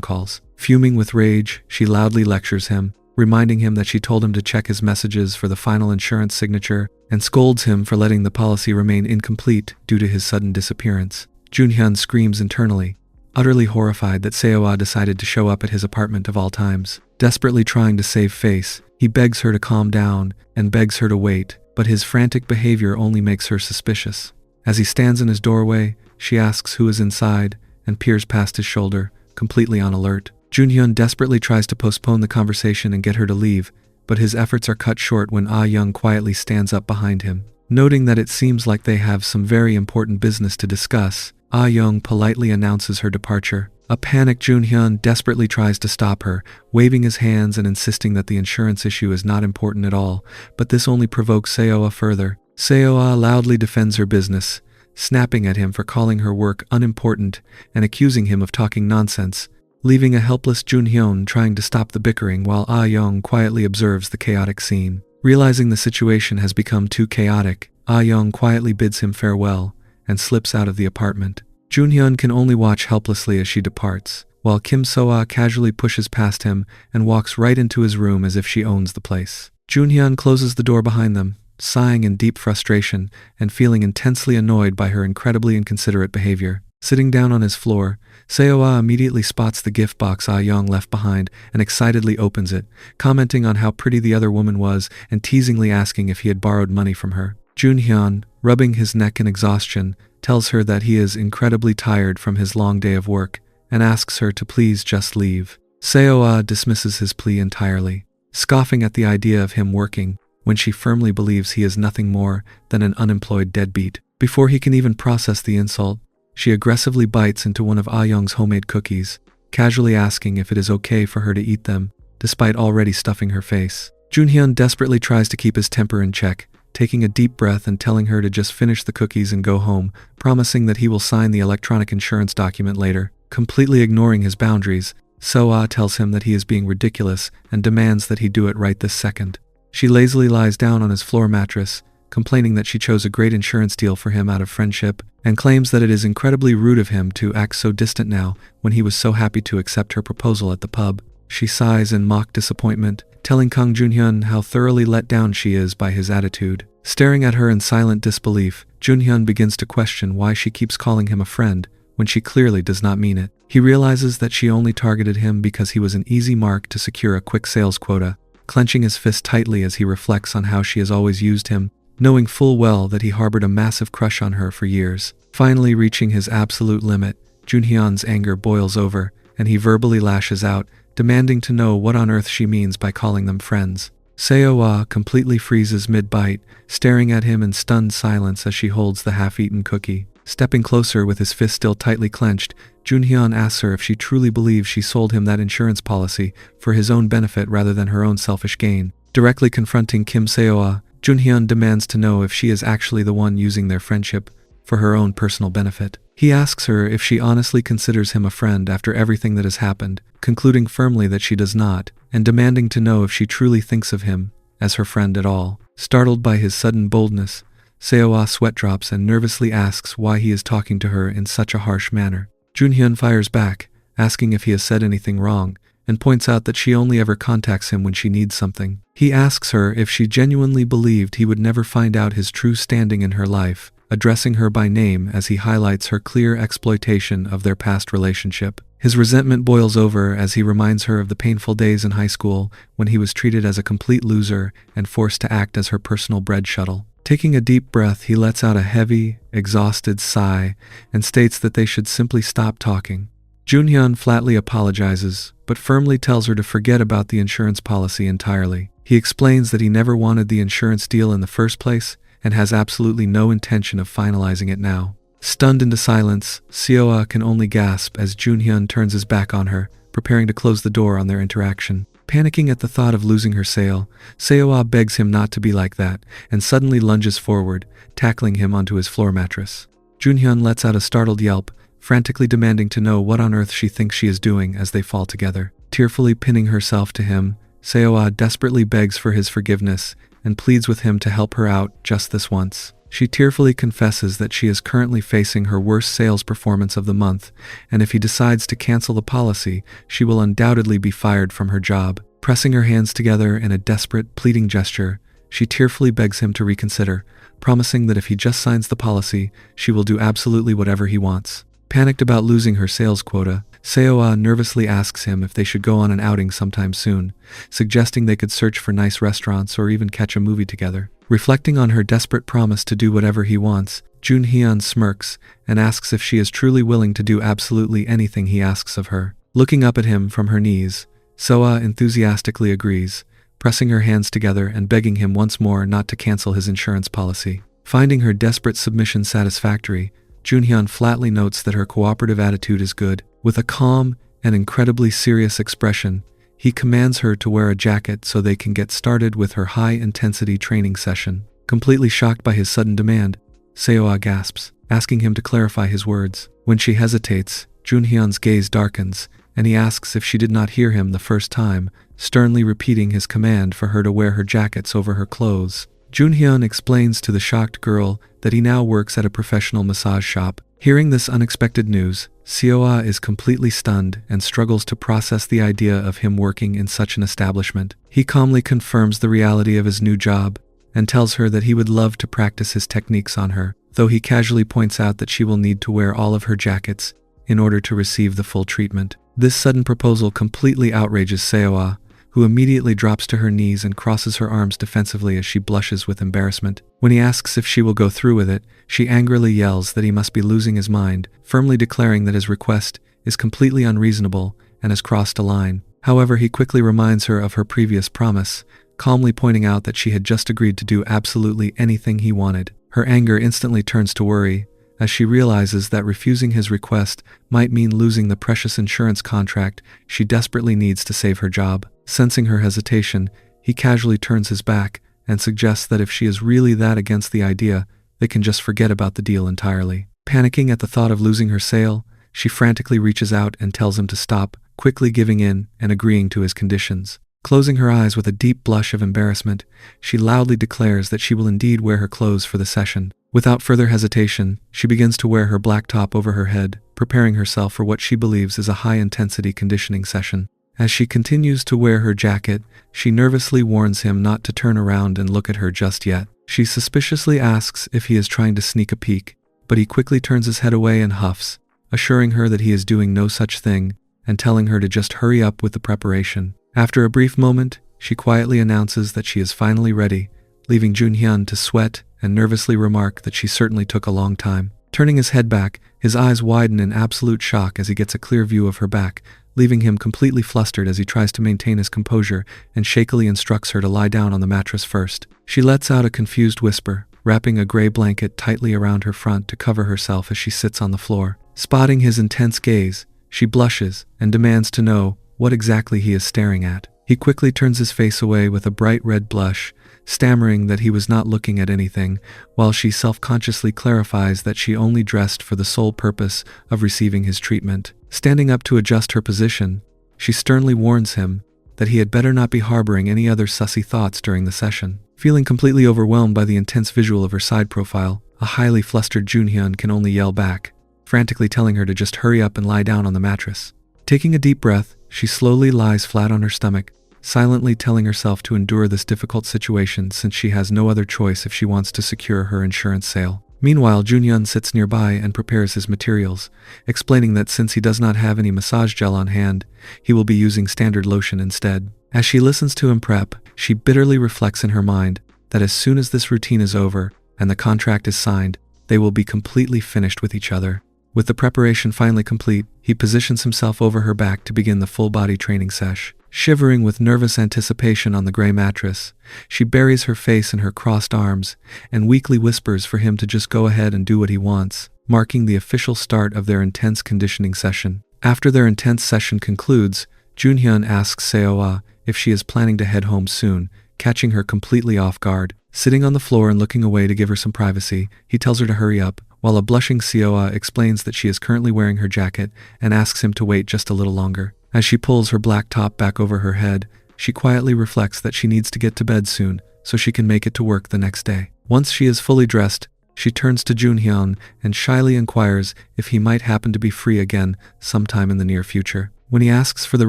calls. Fuming with rage, she loudly lectures him, reminding him that she told him to check his messages for the final insurance signature, and scolds him for letting the policy remain incomplete due to his sudden disappearance. Junhyun screams internally, utterly horrified that Seo-ah decided to show up at his apartment of all times. Desperately trying to save face, he begs her to calm down and begs her to wait, but his frantic behavior only makes her suspicious. As he stands in his doorway, she asks who is inside and peers past his shoulder, completely on alert. Junhyun desperately tries to postpone the conversation and get her to leave, but his efforts are cut short when Ah Young quietly stands up behind him. Noting that it seems like they have some very important business to discuss, Ah Young politely announces her departure. A panicked Junhyun desperately tries to stop her, waving his hands and insisting that the insurance issue is not important at all, but this only provokes Seo-ah further. Seo-ah loudly defends her business, snapping at him for calling her work unimportant and accusing him of talking nonsense, leaving a helpless Junhyun trying to stop the bickering while Ah Young quietly observes the chaotic scene. Realizing the situation has become too chaotic, Ah Young quietly bids him farewell and slips out of the apartment. Junhyun can only watch helplessly as she departs, while Kim Seo-ah casually pushes past him and walks right into his room as if she owns the place. Junhyun closes the door behind them, sighing in deep frustration and feeling intensely annoyed by her incredibly inconsiderate behavior. Sitting down on his floor, Seo-ah immediately spots the gift box Ah Young left behind and excitedly opens it, commenting on how pretty the other woman was and teasingly asking if he had borrowed money from her. Junhyun, rubbing his neck in exhaustion, tells her that he is incredibly tired from his long day of work and asks her to please just leave. Seo-ah dismisses his plea entirely, scoffing at the idea of him working when she firmly believes he is nothing more than an unemployed deadbeat. Before he can even process the insult, she aggressively bites into one of Ah Young's homemade cookies, casually asking if it is okay for her to eat them, despite already stuffing her face. Junhyun desperately tries to keep his temper in check, taking a deep breath and telling her to just finish the cookies and go home, promising that he will sign the electronic insurance document later. Completely ignoring his boundaries, Seo-ah tells him that he is being ridiculous and demands that he do it right this second. She lazily lies down on his floor mattress, complaining that she chose a great insurance deal for him out of friendship, and claims that it is incredibly rude of him to act so distant now when he was so happy to accept her proposal at the pub. She sighs in mock disappointment, telling Kang Junhyun how thoroughly let down she is by his attitude. Staring at her in silent disbelief, Junhyun begins to question why she keeps calling him a friend when she clearly does not mean it. He realizes that she only targeted him because he was an easy mark to secure a quick sales quota, clenching his fist tightly as he reflects on how she has always used him, knowing full well that he harbored a massive crush on her for years. Finally reaching his absolute limit, Junhyun's anger boils over, and he verbally lashes out, demanding to know what on earth she means by calling them friends. Seo-ah completely freezes mid-bite, staring at him in stunned silence as she holds the half-eaten cookie. Stepping closer with his fist still tightly clenched, Junhyun asks her if she truly believes she sold him that insurance policy for his own benefit rather than her own selfish gain. Directly confronting Kim Seo-ah, Junhyun demands to know if she is actually the one using their friendship for her own personal benefit. He asks her if she honestly considers him a friend after everything that has happened, concluding firmly that she does not, and demanding to know if she truly thinks of him as her friend at all. Startled by his sudden boldness, Seo-ah sweat drops and nervously asks why he is talking to her in such a harsh manner. Junhyun fires back, asking if he has said anything wrong, and points out that she only ever contacts him when she needs something. He asks her if she genuinely believed he would never find out his true standing in her life, addressing her by name as he highlights her clear exploitation of their past relationship. His resentment boils over as he reminds her of the painful days in high school when he was treated as a complete loser and forced to act as her personal bread shuttle. Taking a deep breath, he lets out a heavy, exhausted sigh and states that they should simply stop talking. Junhyun flatly apologizes, but firmly tells her to forget about the insurance policy entirely. He explains that he never wanted the insurance deal in the first place and has absolutely no intention of finalizing it now. Stunned into silence, Seo-ah can only gasp as Junhyun turns his back on her, preparing to close the door on their interaction. Panicking at the thought of losing her sale, Seo-ah begs him not to be like that and suddenly lunges forward, tackling him onto his floor mattress. Junhyun lets out a startled yelp, frantically demanding to know what on earth she thinks she is doing as they fall together. Tearfully pinning herself to him, Seo-ah desperately begs for his forgiveness and pleads with him to help her out just this once. She tearfully confesses that she is currently facing her worst sales performance of the month, and if he decides to cancel the policy, she will undoubtedly be fired from her job. Pressing her hands together in a desperate, pleading gesture, she tearfully begs him to reconsider, promising that if he just signs the policy, she will do absolutely whatever he wants. Panicked about losing her sales quota, Seoa nervously asks him if they should go on an outing sometime soon, suggesting they could search for nice restaurants or even catch a movie together. Reflecting on her desperate promise to do whatever he wants, Junhyun smirks and asks if she is truly willing to do absolutely anything he asks of her. Looking up at him from her knees, Seoa enthusiastically agrees, pressing her hands together and begging him once more not to cancel his insurance policy. Finding her desperate submission satisfactory, Junhyun flatly notes that her cooperative attitude is good. With a calm and incredibly serious expression, he commands her to wear a jacket so they can get started with her high-intensity training session. Completely shocked by his sudden demand, Seoa gasps, asking him to clarify his words. When she hesitates, Junhyun's gaze darkens, and he asks if she did not hear him the first time, sternly repeating his command for her to wear her jackets over her clothes. Junhyun explains to the shocked girl that he now works at a professional massage shop. Hearing this unexpected news, Seoa is completely stunned and struggles to process the idea of him working in such an establishment. He calmly confirms the reality of his new job and tells her that he would love to practice his techniques on her, though he casually points out that she will need to wear all of her jackets in order to receive the full treatment. This sudden proposal completely outrages Seoa, who immediately drops to her knees and crosses her arms defensively as she blushes with embarrassment. When he asks if she will go through with it, she angrily yells that he must be losing his mind, firmly declaring that his request is completely unreasonable and has crossed a line. However, he quickly reminds her of her previous promise, calmly pointing out that she had just agreed to do absolutely anything he wanted. Her anger instantly turns to worry, as she realizes that refusing his request might mean losing the precious insurance contract she desperately needs to save her job. Sensing her hesitation, he casually turns his back and suggests that if she is really that against the idea, they can just forget about the deal entirely. Panicking at the thought of losing her sale, she frantically reaches out and tells him to stop, quickly giving in and agreeing to his conditions. Closing her eyes with a deep blush of embarrassment, she loudly declares that she will indeed wear her clothes for the session. Without further hesitation, she begins to wear her black top over her head, preparing herself for what she believes is a high-intensity conditioning session. As she continues to wear her jacket, she nervously warns him not to turn around and look at her just yet. She suspiciously asks if he is trying to sneak a peek, but he quickly turns his head away and huffs, assuring her that he is doing no such thing and telling her to just hurry up with the preparation. After a brief moment, she quietly announces that she is finally ready, leaving Junhyun to sweat and nervously remark that she certainly took a long time. Turning his head back, his eyes widen in absolute shock as he gets a clear view of her back, leaving him completely flustered as he tries to maintain his composure and shakily instructs her to lie down on the mattress first. She lets out a confused whisper, wrapping a gray blanket tightly around her front to cover herself as she sits on the floor. Spotting his intense gaze, she blushes and demands to know what exactly he is staring at. He quickly turns his face away with a bright red blush, stammering that he was not looking at anything, while she self-consciously clarifies that she only dressed for the sole purpose of receiving his treatment. Standing up to adjust her position, she sternly warns him that he had better not be harboring any other sussy thoughts during the session. Feeling completely overwhelmed by the intense visual of her side profile, a highly flustered Junhyun can only yell back, frantically telling her to just hurry up and lie down on the mattress. Taking a deep breath, she slowly lies flat on her stomach, silently telling herself to endure this difficult situation since she has no other choice if she wants to secure her insurance sale. Meanwhile, Junhyun sits nearby and prepares his materials, explaining that since he does not have any massage gel on hand, he will be using standard lotion instead. As she listens to him prep, she bitterly reflects in her mind that as soon as this routine is over and the contract is signed, they will be completely finished with each other. With the preparation finally complete, he positions himself over her back to begin the full-body training sesh. Shivering with nervous anticipation on the gray mattress, she buries her face in her crossed arms and weakly whispers for him to just go ahead and do what he wants, marking the official start of their intense conditioning session. After their intense session concludes, Junhyun asks Seoa if she is planning to head home soon, catching her completely off guard. Sitting on the floor and looking away to give her some privacy, he tells her to hurry up, while a blushing Seoa explains that she is currently wearing her jacket and asks him to wait just a little longer. As she pulls her black top back over her head, she quietly reflects that she needs to get to bed soon, so she can make it to work the next day. Once she is fully dressed, she turns to Junhyun and shyly inquires if he might happen to be free again sometime in the near future. When he asks for the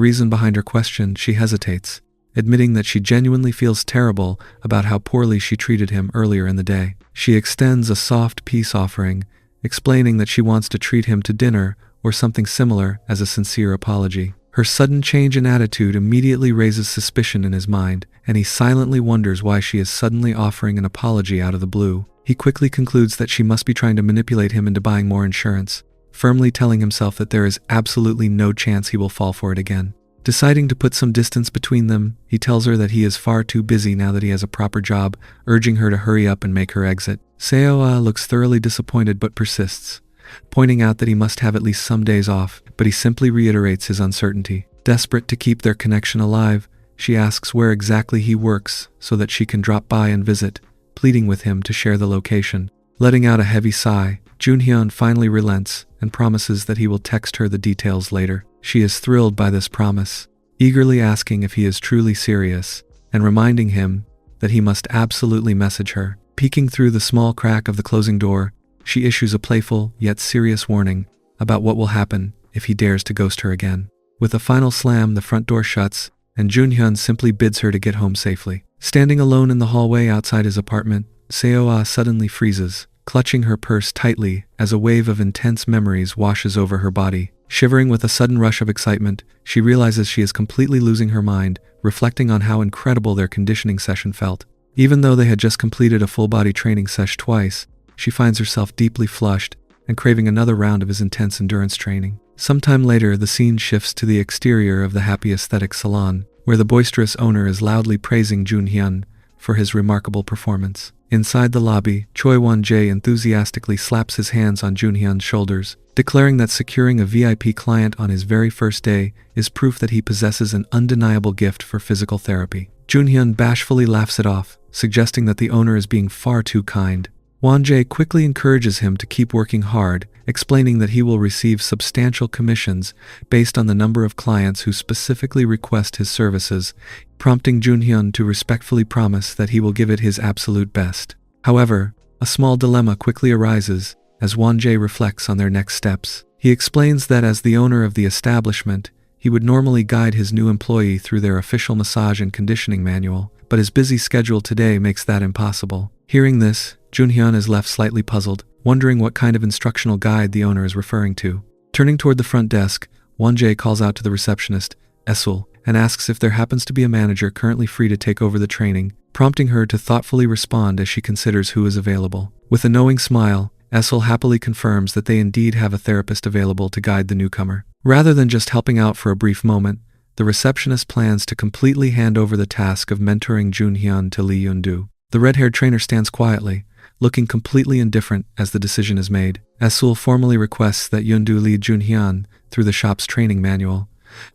reason behind her question, she hesitates, admitting that she genuinely feels terrible about how poorly she treated him earlier in the day. She extends a soft peace offering, explaining that she wants to treat him to dinner or something similar as a sincere apology. Her sudden change in attitude immediately raises suspicion in his mind, and he silently wonders why she is suddenly offering an apology out of the blue. He quickly concludes that she must be trying to manipulate him into buying more insurance, firmly telling himself that there is absolutely no chance he will fall for it again. Deciding to put some distance between them, he tells her that he is far too busy now that he has a proper job, urging her to hurry up and make her exit. Seo looks thoroughly disappointed but persists, pointing out that he must have at least some days off, but he simply reiterates his uncertainty. Desperate to keep their connection alive, she asks where exactly he works so that she can drop by and visit, pleading with him to share the location. Letting out a heavy sigh, Junhyun finally relents and promises that he will text her the details later. She is thrilled by this promise, eagerly asking if he is truly serious, and reminding him that he must absolutely message her. Peeking through the small crack of the closing door, she issues a playful yet serious warning about what will happen if he dares to ghost her again. With a final slam, the front door shuts, and Junhyun simply bids her to get home safely. Standing alone in the hallway outside his apartment, Seo suddenly freezes, clutching her purse tightly as a wave of intense memories washes over her body. Shivering with a sudden rush of excitement, she realizes she is completely losing her mind, reflecting on how incredible their conditioning session felt. Even though they had just completed a full-body training sesh twice, she finds herself deeply flushed and craving another round of his intense endurance training. Sometime later, the scene shifts to the exterior of the Happy Aesthetic Salon, where the boisterous owner is loudly praising Junhyun for his remarkable performance. Inside the lobby, Choi Won-jae enthusiastically slaps his hands on Junhyun's shoulders, declaring that securing a VIP client on his very first day is proof that he possesses an undeniable gift for physical therapy. Junhyun bashfully laughs it off, suggesting that the owner is being far too kind. Won-jae quickly encourages him to keep working hard, explaining that he will receive substantial commissions based on the number of clients who specifically request his services, prompting Junhyun to respectfully promise that he will give it his absolute best. However, a small dilemma quickly arises as Won-jae reflects on their next steps. He explains that as the owner of the establishment, he would normally guide his new employee through their official massage and conditioning manual, but his busy schedule today makes that impossible. Hearing this, Junhyun is left slightly puzzled, wondering what kind of instructional guide the owner is referring to. Turning toward the front desk, Won-jae calls out to the receptionist, Esul, and asks if there happens to be a manager currently free to take over the training, prompting her to thoughtfully respond as she considers who is available. With a knowing smile, Esul happily confirms that they indeed have a therapist available to guide the newcomer. Rather than just helping out for a brief moment, the receptionist plans to completely hand over the task of mentoring Junhyun to Lee Yundu. The red-haired trainer stands quietly, looking completely indifferent as the decision is made. Esul formally requests that Yundu lead Junhyun through the shop's training manual,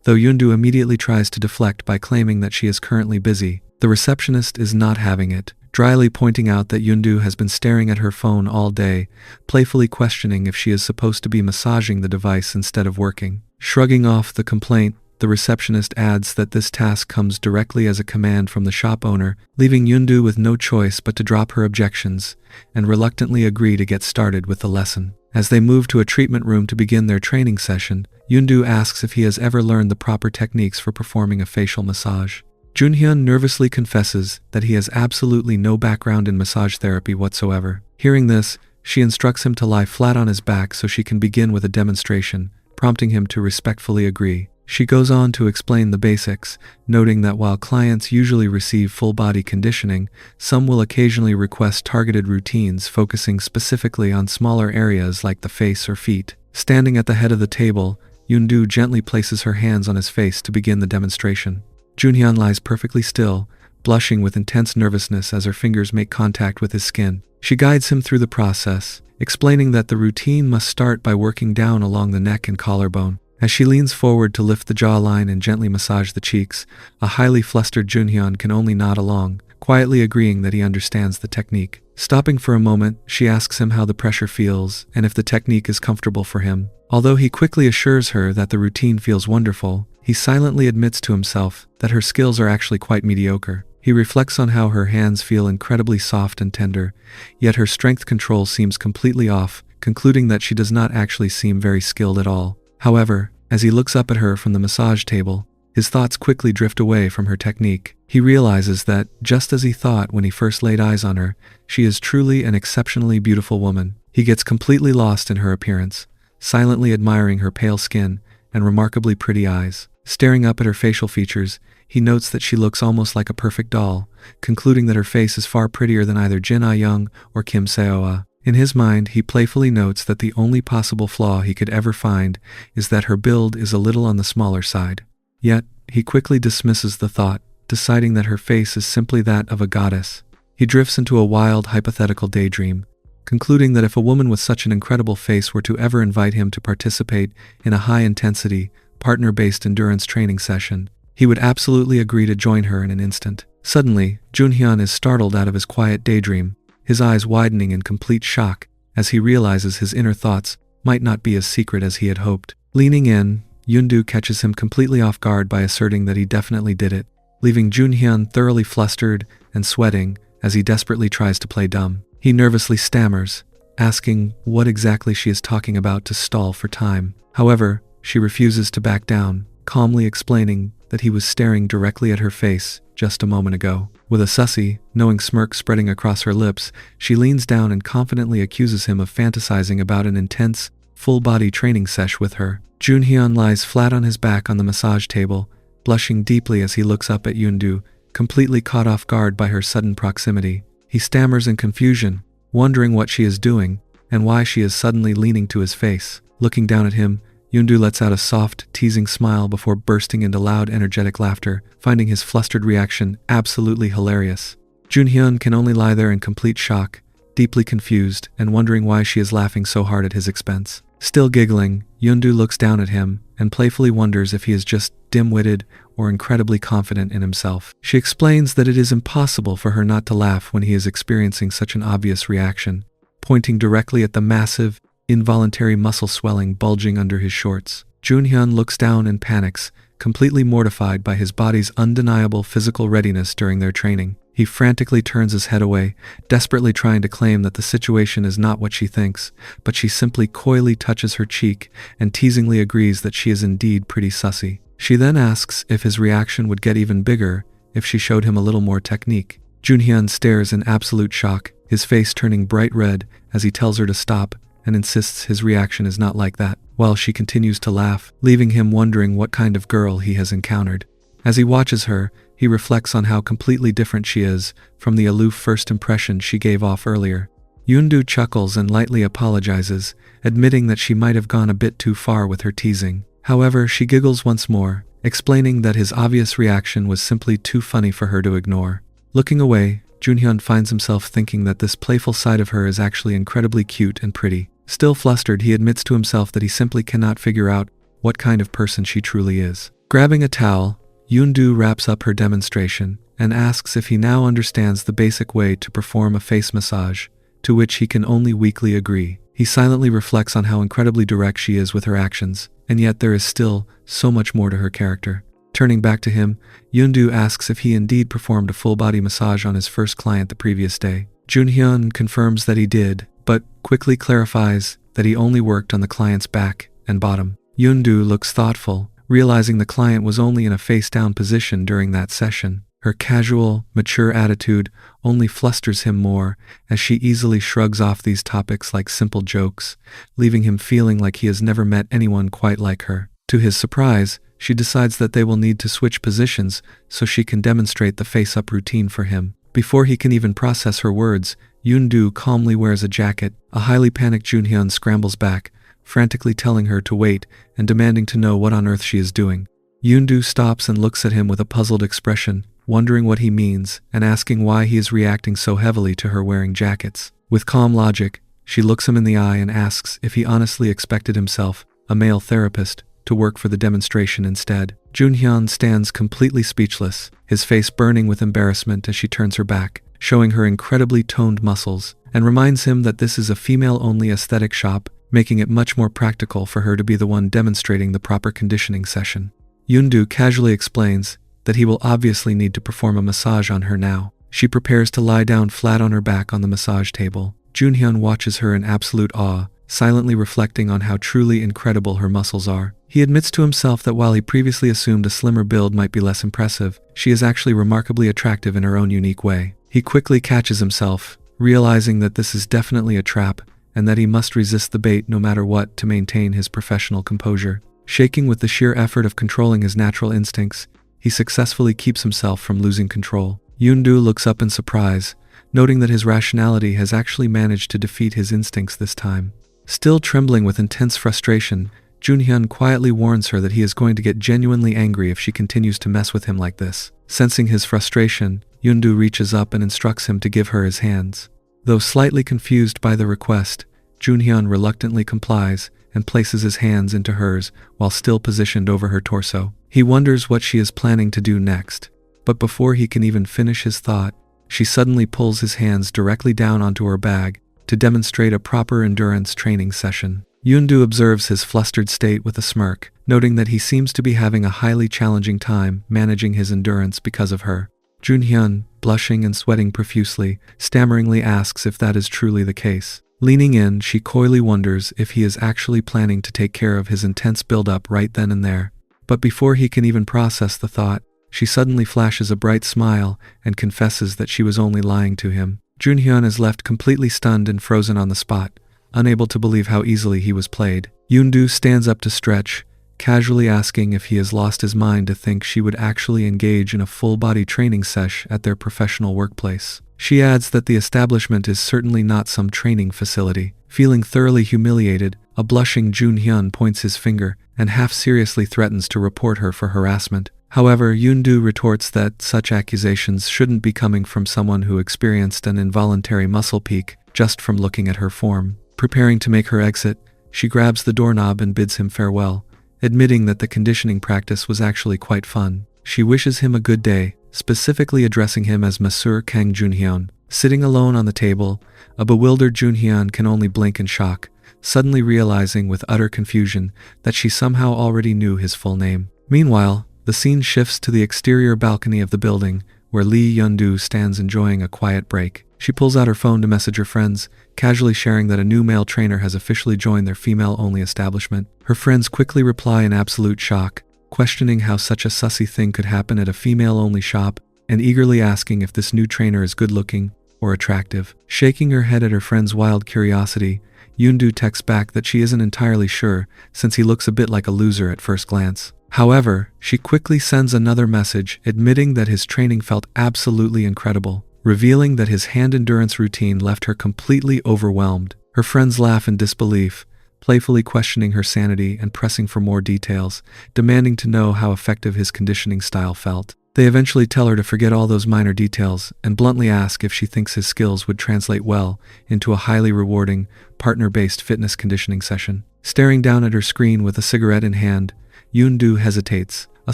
though Yundu immediately tries to deflect by claiming that she is currently busy. The receptionist is not having it, dryly pointing out that Yundu has been staring at her phone all day, playfully questioning if she is supposed to be massaging the device instead of working. Shrugging off the complaint, the receptionist adds that this task comes directly as a command from the shop owner, leaving Yundu with no choice but to drop her objections and reluctantly agree to get started with the lesson. As they move to a treatment room to begin their training session, Yundu asks if he has ever learned the proper techniques for performing a facial massage. Junhyun nervously confesses that he has absolutely no background in massage therapy whatsoever. Hearing this, she instructs him to lie flat on his back so she can begin with a demonstration, prompting him to respectfully agree. She goes on to explain the basics, noting that while clients usually receive full-body conditioning, some will occasionally request targeted routines focusing specifically on smaller areas like the face or feet. Standing at the head of the table, Yundu gently places her hands on his face to begin the demonstration. Junhyun lies perfectly still, blushing with intense nervousness as her fingers make contact with his skin. She guides him through the process, explaining that the routine must start by working down along the neck and collarbone. As she leans forward to lift the jawline and gently massage the cheeks, a highly flustered Junhyun can only nod along, quietly agreeing that he understands the technique. Stopping for a moment, she asks him how the pressure feels and if the technique is comfortable for him. Although he quickly assures her that the routine feels wonderful, he silently admits to himself that her skills are actually quite mediocre. He reflects on how her hands feel incredibly soft and tender, yet her strength control seems completely off, concluding that she does not actually seem very skilled at all. However, as he looks up at her from the massage table, his thoughts quickly drift away from her technique. He realizes that, just as he thought when he first laid eyes on her, she is truly an exceptionally beautiful woman. He gets completely lost in her appearance, silently admiring her pale skin and remarkably pretty eyes. Staring up at her facial features, he notes that she looks almost like a perfect doll, concluding that her face is far prettier than either Jin Ah-young or Kim Seo-ah. In his mind, he playfully notes that the only possible flaw he could ever find is that her build is a little on the smaller side. Yet, he quickly dismisses the thought, deciding that her face is simply that of a goddess. He drifts into a wild, hypothetical daydream, concluding that if a woman with such an incredible face were to ever invite him to participate in a high-intensity, partner-based endurance training session, he would absolutely agree to join her in an instant. Suddenly, Junhyun is startled out of his quiet daydream, his eyes widening in complete shock as he realizes his inner thoughts might not be as secret as he had hoped. Leaning in, Yoon-do catches him completely off guard by asserting that he definitely did it, leaving Junhyun thoroughly flustered and sweating as he desperately tries to play dumb. He nervously stammers, asking what exactly she is talking about to stall for time. However, she refuses to back down, calmly explaining that he was staring directly at her face just a moment ago. With a sussy, knowing smirk spreading across her lips, she leans down and confidently accuses him of fantasizing about an intense, full-body training sesh with her. Junhyun lies flat on his back on the massage table, blushing deeply as he looks up at Yoon-do, completely caught off guard by her sudden proximity. He stammers in confusion, wondering what she is doing and why she is suddenly leaning to his face. Looking down at him, Yoon-do lets out a soft, teasing smile before bursting into loud, energetic laughter, finding his flustered reaction absolutely hilarious. Junhyun can only lie there in complete shock, deeply confused and wondering why she is laughing so hard at his expense. Still giggling, Yoon-do looks down at him and playfully wonders if he is just dim-witted or incredibly confident in himself. She explains that it is impossible for her not to laugh when he is experiencing such an obvious reaction, pointing directly at the massive, involuntary muscle swelling bulging under his shorts. Junhyun looks down and panics, completely mortified by his body's undeniable physical readiness during their training. He frantically turns his head away, desperately trying to claim that the situation is not what she thinks, but she simply coyly touches her cheek and teasingly agrees that she is indeed pretty sussy. She then asks if his reaction would get even bigger if she showed him a little more technique. Junhyun stares in absolute shock, his face turning bright red as he tells her to stop and insists his reaction is not like that, while she continues to laugh, leaving him wondering what kind of girl he has encountered. As he watches her, he reflects on how completely different she is from the aloof first impression she gave off earlier. Yoon-do chuckles and lightly apologizes, admitting that she might have gone a bit too far with her teasing. However, she giggles once more, explaining that his obvious reaction was simply too funny for her to ignore. Looking away, Junhyun finds himself thinking that this playful side of her is actually incredibly cute and pretty. Still flustered, he admits to himself that he simply cannot figure out what kind of person she truly is. Grabbing a towel, Yoon-do wraps up her demonstration and asks if he now understands the basic way to perform a face massage, to which he can only weakly agree. He silently reflects on how incredibly direct she is with her actions, and yet there is still so much more to her character. Turning back to him, Yoon-do asks if he indeed performed a full-body massage on his first client the previous day. Junhyun confirms that he did, but quickly clarifies that he only worked on the client's back and bottom. Yoon-do looks thoughtful, realizing the client was only in a face-down position during that session. Her casual, mature attitude only flusters him more as she easily shrugs off these topics like simple jokes, leaving him feeling like he has never met anyone quite like her. To his surprise, she decides that they will need to switch positions so she can demonstrate the face-up routine for him. Before he can even process her words, Yoon-do calmly wears a jacket. A highly panicked Junhyun scrambles back, frantically telling her to wait and demanding to know what on earth she is doing. Yoon-do stops and looks at him with a puzzled expression, wondering what he means and asking why he is reacting so heavily to her wearing jackets. With calm logic, she looks him in the eye and asks if he honestly expected himself, a male therapist, to work for the demonstration instead. Junhyun stands completely speechless, his face burning with embarrassment as she turns her back, showing her incredibly toned muscles, and reminds him that this is a female-only aesthetic shop, making it much more practical for her to be the one demonstrating the proper conditioning session. Yoon-do casually explains that he will obviously need to perform a massage on her now. She prepares to lie down flat on her back on the massage table. Junhyun watches her in absolute awe, silently reflecting on how truly incredible her muscles are. He admits to himself that while he previously assumed a slimmer build might be less impressive, she is actually remarkably attractive in her own unique way. He quickly catches himself, realizing that this is definitely a trap, and that he must resist the bait no matter what to maintain his professional composure. Shaking with the sheer effort of controlling his natural instincts, he successfully keeps himself from losing control. Yoon-do looks up in surprise, noting that his rationality has actually managed to defeat his instincts this time. Still trembling with intense frustration, Junhyun quietly warns her that he is going to get genuinely angry if she continues to mess with him like this. Sensing his frustration, Yoon-do reaches up and instructs him to give her his hands. Though slightly confused by the request, Junhyun reluctantly complies and places his hands into hers while still positioned over her torso. He wonders what she is planning to do next, but before he can even finish his thought, she suddenly pulls his hands directly down onto her bag to demonstrate a proper endurance training session. Yoon-do observes his flustered state with a smirk, noting that he seems to be having a highly challenging time managing his endurance because of her. Junhyun, blushing and sweating profusely, stammeringly asks if that is truly the case. Leaning in, she coyly wonders if he is actually planning to take care of his intense buildup right then and there. But before he can even process the thought, she suddenly flashes a bright smile and confesses that she was only lying to him. Junhyun is left completely stunned and frozen on the spot, unable to believe how easily he was played. Yoon-do stands up to stretch, casually asking if he has lost his mind to think she would actually engage in a full-body training sesh at their professional workplace. She adds that the establishment is certainly not some training facility. Feeling thoroughly humiliated, a blushing Junhyun points his finger and half-seriously threatens to report her for harassment. However, Yoon-do retorts that such accusations shouldn't be coming from someone who experienced an involuntary muscle peak just from looking at her form. Preparing to make her exit, she grabs the doorknob and bids him farewell, admitting that the conditioning practice was actually quite fun. She wishes him a good day, specifically addressing him as Masseur Kang Junhyun. Sitting alone on the table, a bewildered Junhyun can only blink in shock, suddenly realizing with utter confusion that she somehow already knew his full name. Meanwhile, the scene shifts to the exterior balcony of the building, where Lee Yeon-do stands enjoying a quiet break. She pulls out her phone to message her friends, casually sharing that a new male trainer has officially joined their female-only establishment. Her friends quickly reply in absolute shock, questioning how such a sussy thing could happen at a female-only shop, and eagerly asking if this new trainer is good-looking or attractive. Shaking her head at her friend's wild curiosity, Yoon-do texts back that she isn't entirely sure, since he looks a bit like a loser at first glance. However, she quickly sends another message admitting that his training felt absolutely incredible, revealing that his hand endurance routine left her completely overwhelmed. Her friends laugh in disbelief, playfully questioning her sanity and pressing for more details, demanding to know how effective his conditioning style felt. They eventually tell her to forget all those minor details and bluntly ask if she thinks his skills would translate well into a highly rewarding, partner-based fitness conditioning session. Staring down at her screen with a cigarette in hand, Yoon-do hesitates, a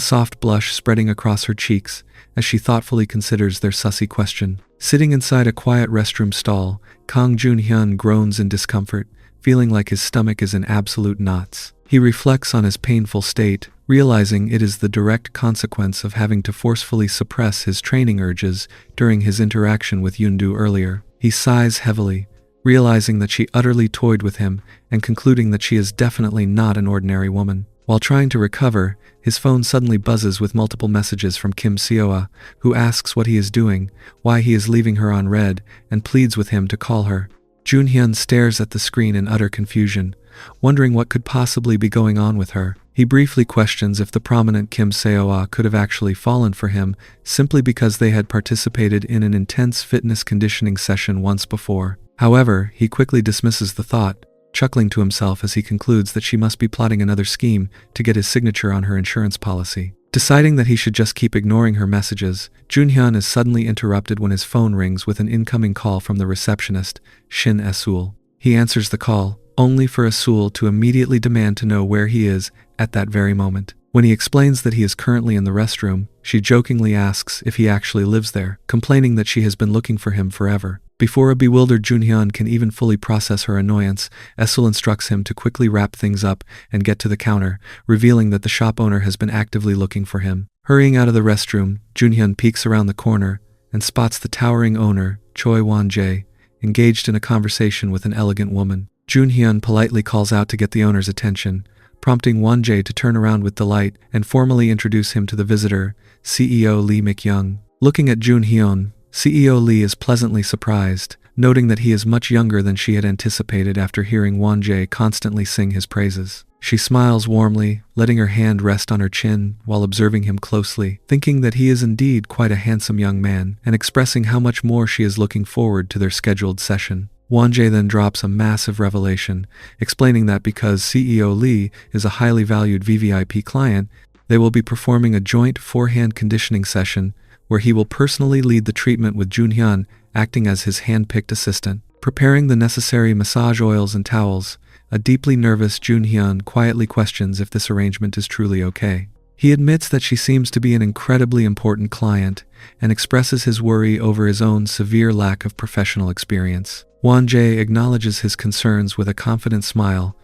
soft blush spreading across her cheeks as she thoughtfully considers their sussy question. Sitting inside a quiet restroom stall, Kang Junhyun groans in discomfort, feeling like his stomach is in absolute knots. He reflects on his painful state, realizing it is the direct consequence of having to forcefully suppress his training urges during his interaction with Yoon-do earlier. He sighs heavily, realizing that she utterly toyed with him and concluding that she is definitely not an ordinary woman. While trying to recover, his phone suddenly buzzes with multiple messages from Kim Seoa, who asks what he is doing, why he is leaving her on red, and pleads with him to call her. Junhyun stares at the screen in utter confusion, wondering what could possibly be going on with her. He briefly questions if the prominent Kim Seoa could have actually fallen for him simply because they had participated in an intense fitness conditioning session once before. However, he quickly dismisses the thought, chuckling to himself as he concludes that she must be plotting another scheme to get his signature on her insurance policy. Deciding that he should just keep ignoring her messages, Junhyun is suddenly interrupted when his phone rings with an incoming call from the receptionist, Shin Esul. He answers the call, only for Esul to immediately demand to know where he is at that very moment. When he explains that he is currently in the restroom, she jokingly asks if he actually lives there, complaining that she has been looking for him forever. Before a bewildered Junhyun can even fully process her annoyance, Esul instructs him to quickly wrap things up and get to the counter, revealing that the shop owner has been actively looking for him. Hurrying out of the restroom, Junhyun peeks around the corner and spots the towering owner, Choi Won-jae, engaged in a conversation with an elegant woman. Junhyun politely calls out to get the owner's attention, prompting Won-jae to turn around with delight and formally introduce him to the visitor, CEO Lee Mik-young. Looking at Junhyun, CEO Lee is pleasantly surprised, noting that he is much younger than she had anticipated after hearing Won-jae constantly sing his praises. She smiles warmly, letting her hand rest on her chin while observing him closely, thinking that he is indeed quite a handsome young man, and expressing how much more she is looking forward to their scheduled session. Won-jae then drops a massive revelation, explaining that because CEO Lee is a highly valued VVIP client, they will be performing a joint forehand conditioning session where he will personally lead the treatment with Junhyun acting as his hand-picked assistant. Preparing the necessary massage oils and towels, a deeply nervous Junhyun quietly questions if this arrangement is truly okay. He admits that she seems to be an incredibly important client and expresses his worry over his own severe lack of professional experience. Won-jae acknowledges his concerns with a confident smile,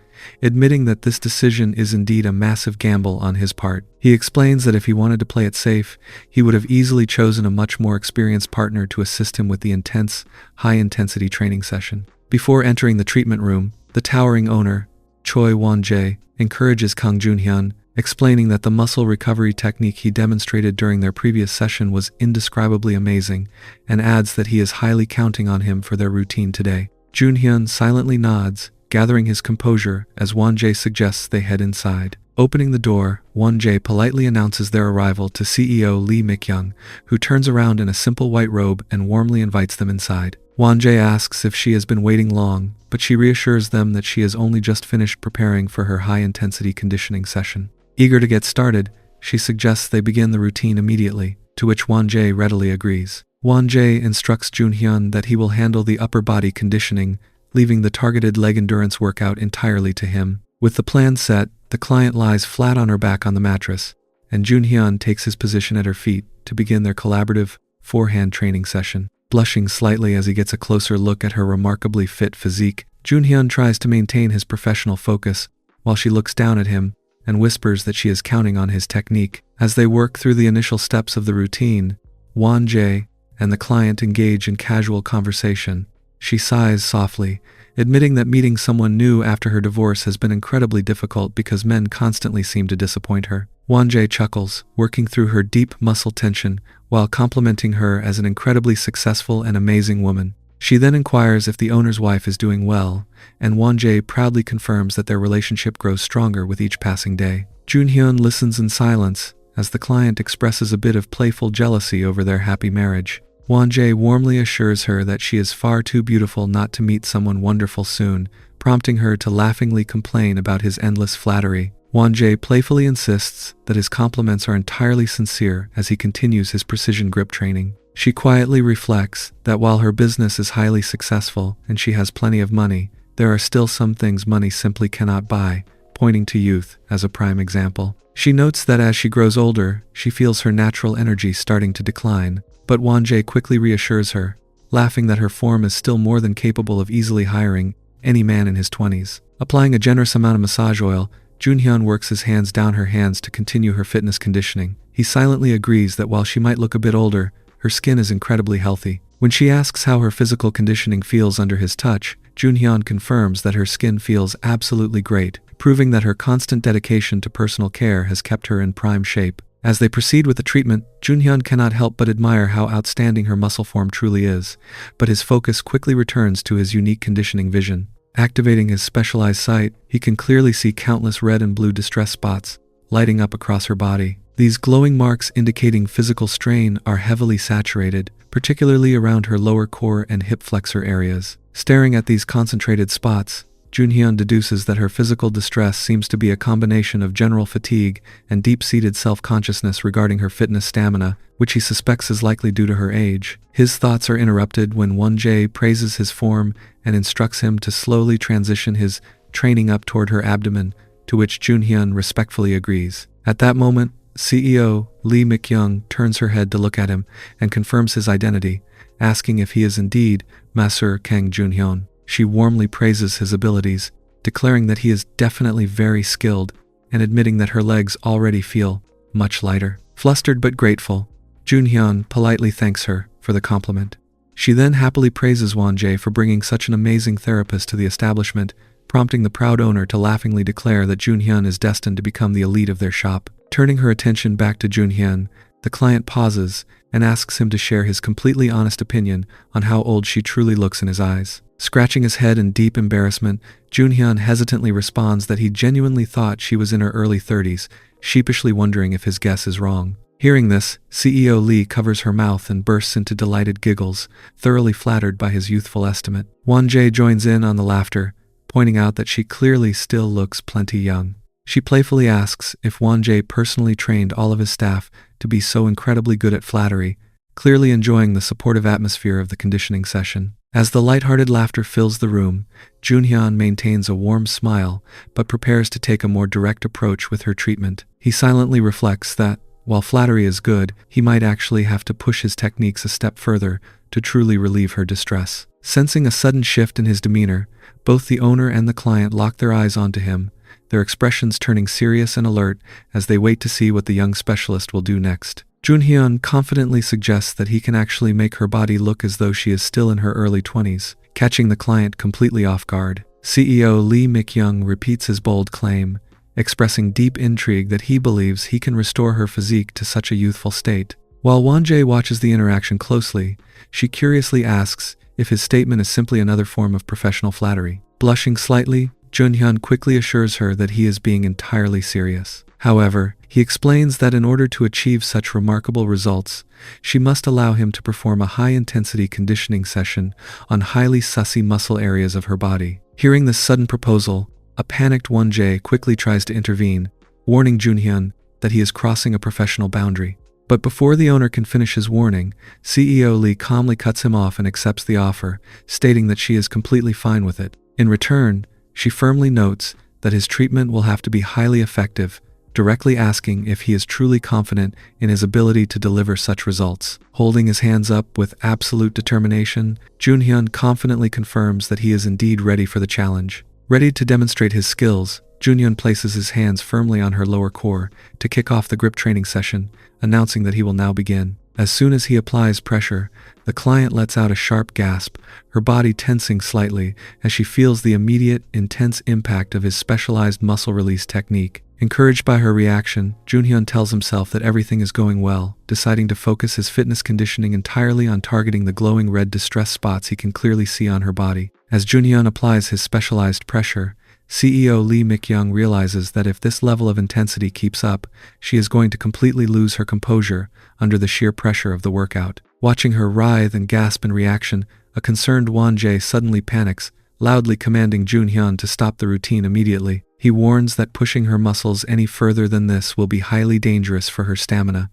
admitting that this decision is indeed a massive gamble on his part. He explains that if he wanted to play it safe, he would have easily chosen a much more experienced partner to assist him with the intense, high-intensity training session. Before entering the treatment room, the towering owner, Choi Won-jae, encourages Kang Junhyun, explaining that the muscle recovery technique he demonstrated during their previous session was indescribably amazing, and adds that he is highly counting on him for their routine today. Junhyun silently nods, gathering his composure as Won-jae suggests they head inside. Opening the door, Won-jae politely announces their arrival to CEO Lee Mik-young, who turns around in a simple white robe and warmly invites them inside. Won-jae asks if she has been waiting long, but she reassures them that she has only just finished preparing for her high-intensity conditioning session. Eager to get started, she suggests they begin the routine immediately, to which Won-jae readily agrees. Won-jae instructs Junhyun that he will handle the upper body conditioning, leaving the targeted leg endurance workout entirely to him. With the plan set, the client lies flat on her back on the mattress, and Junhyun takes his position at her feet to begin their collaborative, forehand training session. Blushing slightly as he gets a closer look at her remarkably fit physique, Junhyun tries to maintain his professional focus while she looks down at him and whispers that she is counting on his technique. As they work through the initial steps of the routine, Won-jae and the client engage in casual conversation. She sighs softly, admitting that meeting someone new after her divorce has been incredibly difficult because men constantly seem to disappoint her. Won-jae chuckles, working through her deep muscle tension while complimenting her as an incredibly successful and amazing woman. She then inquires if the owner's wife is doing well, and Won-jae proudly confirms that their relationship grows stronger with each passing day. Junhyun listens in silence as the client expresses a bit of playful jealousy over their happy marriage. Won-jae warmly assures her that she is far too beautiful not to meet someone wonderful soon, prompting her to laughingly complain about his endless flattery. Won-jae playfully insists that his compliments are entirely sincere as he continues his precision grip training. She quietly reflects that while her business is highly successful and she has plenty of money, there are still some things money simply cannot buy, pointing to youth as a prime example. She notes that as she grows older, she feels her natural energy starting to decline, but Won-jae quickly reassures her, laughing that her form is still more than capable of easily hiring any man in his 20s. Applying a generous amount of massage oil, Junhyun works his hands down her hands to continue her fitness conditioning. He silently agrees that while she might look a bit older, her skin is incredibly healthy. When she asks how her physical conditioning feels under his touch, Junhyun confirms that her skin feels absolutely great, proving that her constant dedication to personal care has kept her in prime shape. As they proceed with the treatment, Junhyun cannot help but admire how outstanding her muscle form truly is, but his focus quickly returns to his unique conditioning vision. Activating his specialized sight, he can clearly see countless red and blue distress spots lighting up across her body. These glowing marks indicating physical strain are heavily saturated, particularly around her lower core and hip flexor areas. Staring at these concentrated spots, Junhyun deduces that her physical distress seems to be a combination of general fatigue and deep-seated self-consciousness regarding her fitness stamina, which he suspects is likely due to her age. His thoughts are interrupted when Won-jae praises his form and instructs him to slowly transition his training up toward her abdomen, to which Junhyun respectfully agrees. At that moment, CEO Lee Mik-young turns her head to look at him and confirms his identity, asking if he is indeed Master Kang Junhyun. She warmly praises his abilities, declaring that he is definitely very skilled and admitting that her legs already feel much lighter. Flustered but grateful, Junhyun politely thanks her for the compliment. She then happily praises Won-jae for bringing such an amazing therapist to the establishment, prompting the proud owner to laughingly declare that Junhyun is destined to become the elite of their shop. Turning her attention back to Junhyun, the client pauses and asks him to share his completely honest opinion on how old she truly looks in his eyes. Scratching his head in deep embarrassment, Junhyun hesitantly responds that he genuinely thought she was in her early 30s, sheepishly wondering if his guess is wrong. Hearing this, CEO Lee covers her mouth and bursts into delighted giggles, thoroughly flattered by his youthful estimate. Won-jae joins in on the laughter, pointing out that she clearly still looks plenty young. She playfully asks if Won-jae personally trained all of his staff to be so incredibly good at flattery, clearly enjoying the supportive atmosphere of the conditioning session. As the lighthearted laughter fills the room, Junhyun maintains a warm smile but prepares to take a more direct approach with her treatment. He silently reflects that, while flattery is good, he might actually have to push his techniques a step further to truly relieve her distress. Sensing a sudden shift in his demeanor, both the owner and the client lock their eyes onto him, their expressions turning serious and alert as they wait to see what the young specialist will do next. Junhyun confidently suggests that he can actually make her body look as though she is still in her early 20s, catching the client completely off guard. CEO Lee Mik-young repeats his bold claim, expressing deep intrigue that he believes he can restore her physique to such a youthful state. While Won-jae watches the interaction closely, she curiously asks if his statement is simply another form of professional flattery. Blushing slightly, Junhyun quickly assures her that he is being entirely serious. However, he explains that in order to achieve such remarkable results, she must allow him to perform a high-intensity conditioning session on highly sussy muscle areas of her body. Hearing this sudden proposal, a panicked Won-jae quickly tries to intervene, warning Junhyun that he is crossing a professional boundary. But before the owner can finish his warning, CEO Lee calmly cuts him off and accepts the offer, stating that she is completely fine with it. In return, she firmly notes that his treatment will have to be highly effective, directly asking if he is truly confident in his ability to deliver such results. Holding his hands up with absolute determination, Junhyun confidently confirms that he is indeed ready for the challenge. Ready to demonstrate his skills, Junhyun places his hands firmly on her lower core to kick off the grip training session, announcing that he will now begin. As soon as he applies pressure, the client lets out a sharp gasp, her body tensing slightly as she feels the immediate, intense impact of his specialized muscle release technique. Encouraged by her reaction, Junhyun tells himself that everything is going well, deciding to focus his fitness conditioning entirely on targeting the glowing red distress spots he can clearly see on her body. As Junhyun applies his specialized pressure, CEO Lee Mik-young realizes that if this level of intensity keeps up, she is going to completely lose her composure under the sheer pressure of the workout. Watching her writhe and gasp in reaction, a concerned Won-jae suddenly panics, loudly commanding Junhyun to stop the routine immediately. He warns that pushing her muscles any further than this will be highly dangerous for her stamina.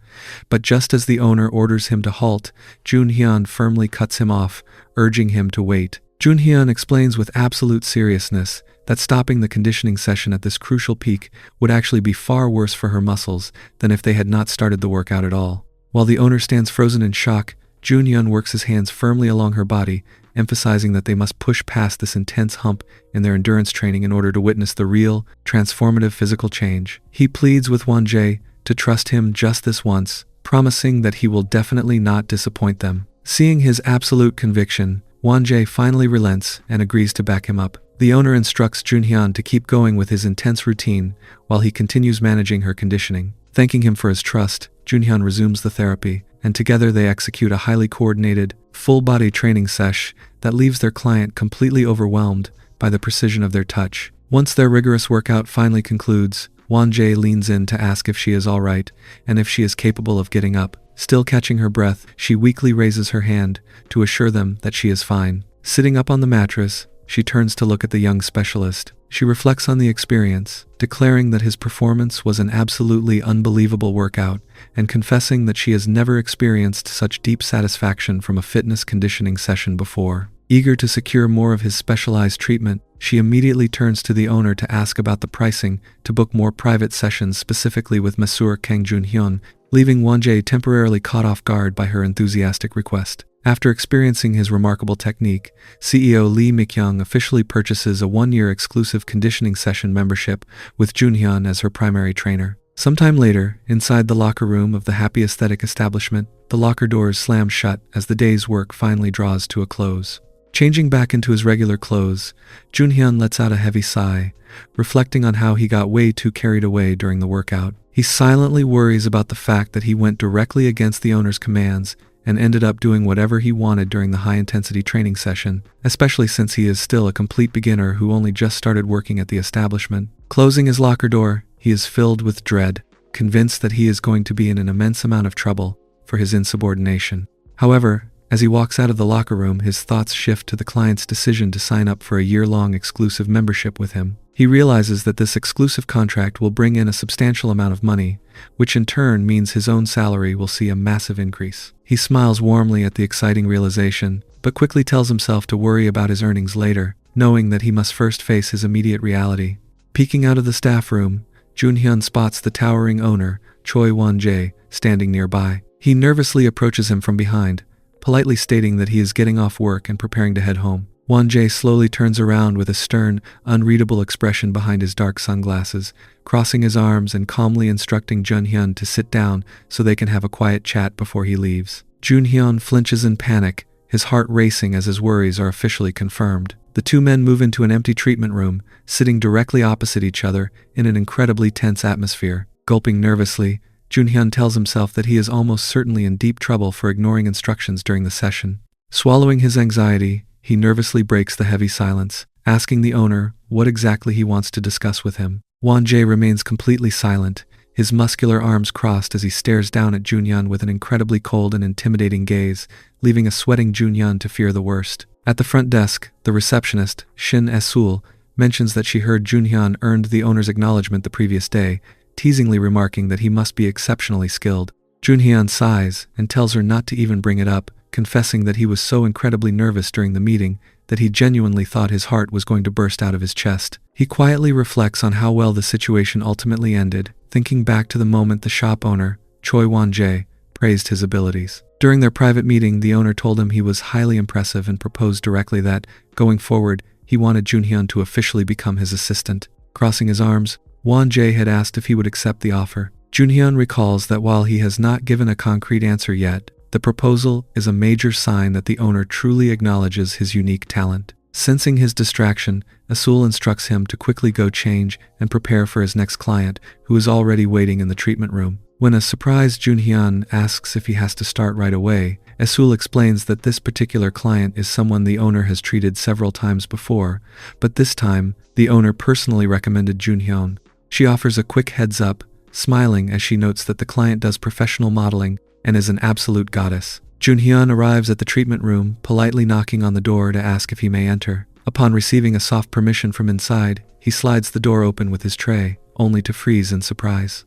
But just as the owner orders him to halt, Junhyun firmly cuts him off, urging him to wait. Junhyun explains with absolute seriousness that stopping the conditioning session at this crucial peak would actually be far worse for her muscles than if they had not started the workout at all. While the owner stands frozen in shock, Junhyun works his hands firmly along her body, emphasizing that they must push past this intense hump in their endurance training in order to witness the real, transformative physical change. He pleads with Won-jae to trust him just this once, promising that he will definitely not disappoint them. Seeing his absolute conviction, Won-jae finally relents and agrees to back him up. The owner instructs Junhyun to keep going with his intense routine while he continues managing her conditioning. Thanking him for his trust, Junhyun resumes the therapy, and together they execute a highly coordinated, full-body training sesh that leaves their client completely overwhelmed by the precision of their touch. Once their rigorous workout finally concludes, Won-jae leans in to ask if she is all right and if she is capable of getting up. Still catching her breath, she weakly raises her hand to assure them that she is fine. Sitting up on the mattress, she turns to look at the young specialist. She reflects on the experience, declaring that his performance was an absolutely unbelievable workout, and confessing that she has never experienced such deep satisfaction from a fitness conditioning session before. Eager to secure more of his specialized treatment, she immediately turns to the owner to ask about the pricing to book more private sessions specifically with Masseur Kang Junhyun, leaving Won-jae temporarily caught off guard by her enthusiastic request. After experiencing his remarkable technique, CEO Lee Mik-young officially purchases a 1-year exclusive conditioning session membership with Junhyun as her primary trainer. Sometime later, inside the locker room of the happy aesthetic establishment, the locker doors slam shut as the day's work finally draws to a close. Changing back into his regular clothes, Junhyun lets out a heavy sigh, reflecting on how he got way too carried away during the workout. He silently worries about the fact that he went directly against the owner's commands and ended up doing whatever he wanted during the high-intensity training session, especially since he is still a complete beginner who only just started working at the establishment. Closing his locker door, he is filled with dread, convinced that he is going to be in an immense amount of trouble for his insubordination. However, as he walks out of the locker room, his thoughts shift to the client's decision to sign up for a year-long exclusive membership with him. He realizes that this exclusive contract will bring in a substantial amount of money, which in turn means his own salary will see a massive increase. He smiles warmly at the exciting realization, but quickly tells himself to worry about his earnings later, knowing that he must first face his immediate reality. Peeking out of the staff room, Junhyun spots the towering owner, Choi Won-jae, standing nearby. He nervously approaches him from behind, politely stating that he is getting off work and preparing to head home. Won-jae slowly turns around with a stern, unreadable expression behind his dark sunglasses, crossing his arms and calmly instructing Junhyun to sit down so they can have a quiet chat before he leaves. Junhyun flinches in panic, his heart racing as his worries are officially confirmed. The two men move into an empty treatment room, sitting directly opposite each other in an incredibly tense atmosphere. Gulping nervously, Junhyun tells himself that he is almost certainly in deep trouble for ignoring instructions during the session. Swallowing his anxiety, he nervously breaks the heavy silence, asking the owner what exactly he wants to discuss with him. Won-jae remains completely silent, his muscular arms crossed as he stares down at Junhyun with an incredibly cold and intimidating gaze, leaving a sweating Junhyun to fear the worst. At the front desk, the receptionist, Shin Esul, mentions that she heard Junhyun earned the owner's acknowledgement the previous day, teasingly remarking that he must be exceptionally skilled. Junhyun sighs and tells her not to even bring it up, confessing that he was so incredibly nervous during the meeting that he genuinely thought his heart was going to burst out of his chest. He quietly reflects on how well the situation ultimately ended, thinking back to the moment the shop owner, Choi Won-jae, praised his abilities. During their private meeting, the owner told him he was highly impressive and proposed directly that, going forward, he wanted Junhyun to officially become his assistant. Crossing his arms, Won-jae had asked if he would accept the offer. Junhyun recalls that while he has not given a concrete answer yet, the proposal is a major sign that the owner truly acknowledges his unique talent. Sensing his distraction, Esul instructs him to quickly go change and prepare for his next client, who is already waiting in the treatment room. When a surprised Junhyun asks if he has to start right away, Esul explains that this particular client is someone the owner has treated several times before, but this time, the owner personally recommended Junhyun. She offers a quick heads up, smiling as she notes that the client does professional modeling and is an absolute goddess. Junhyun arrives at the treatment room, politely knocking on the door to ask if he may enter. Upon receiving a soft permission from inside, he slides the door open with his tray, only to freeze in surprise.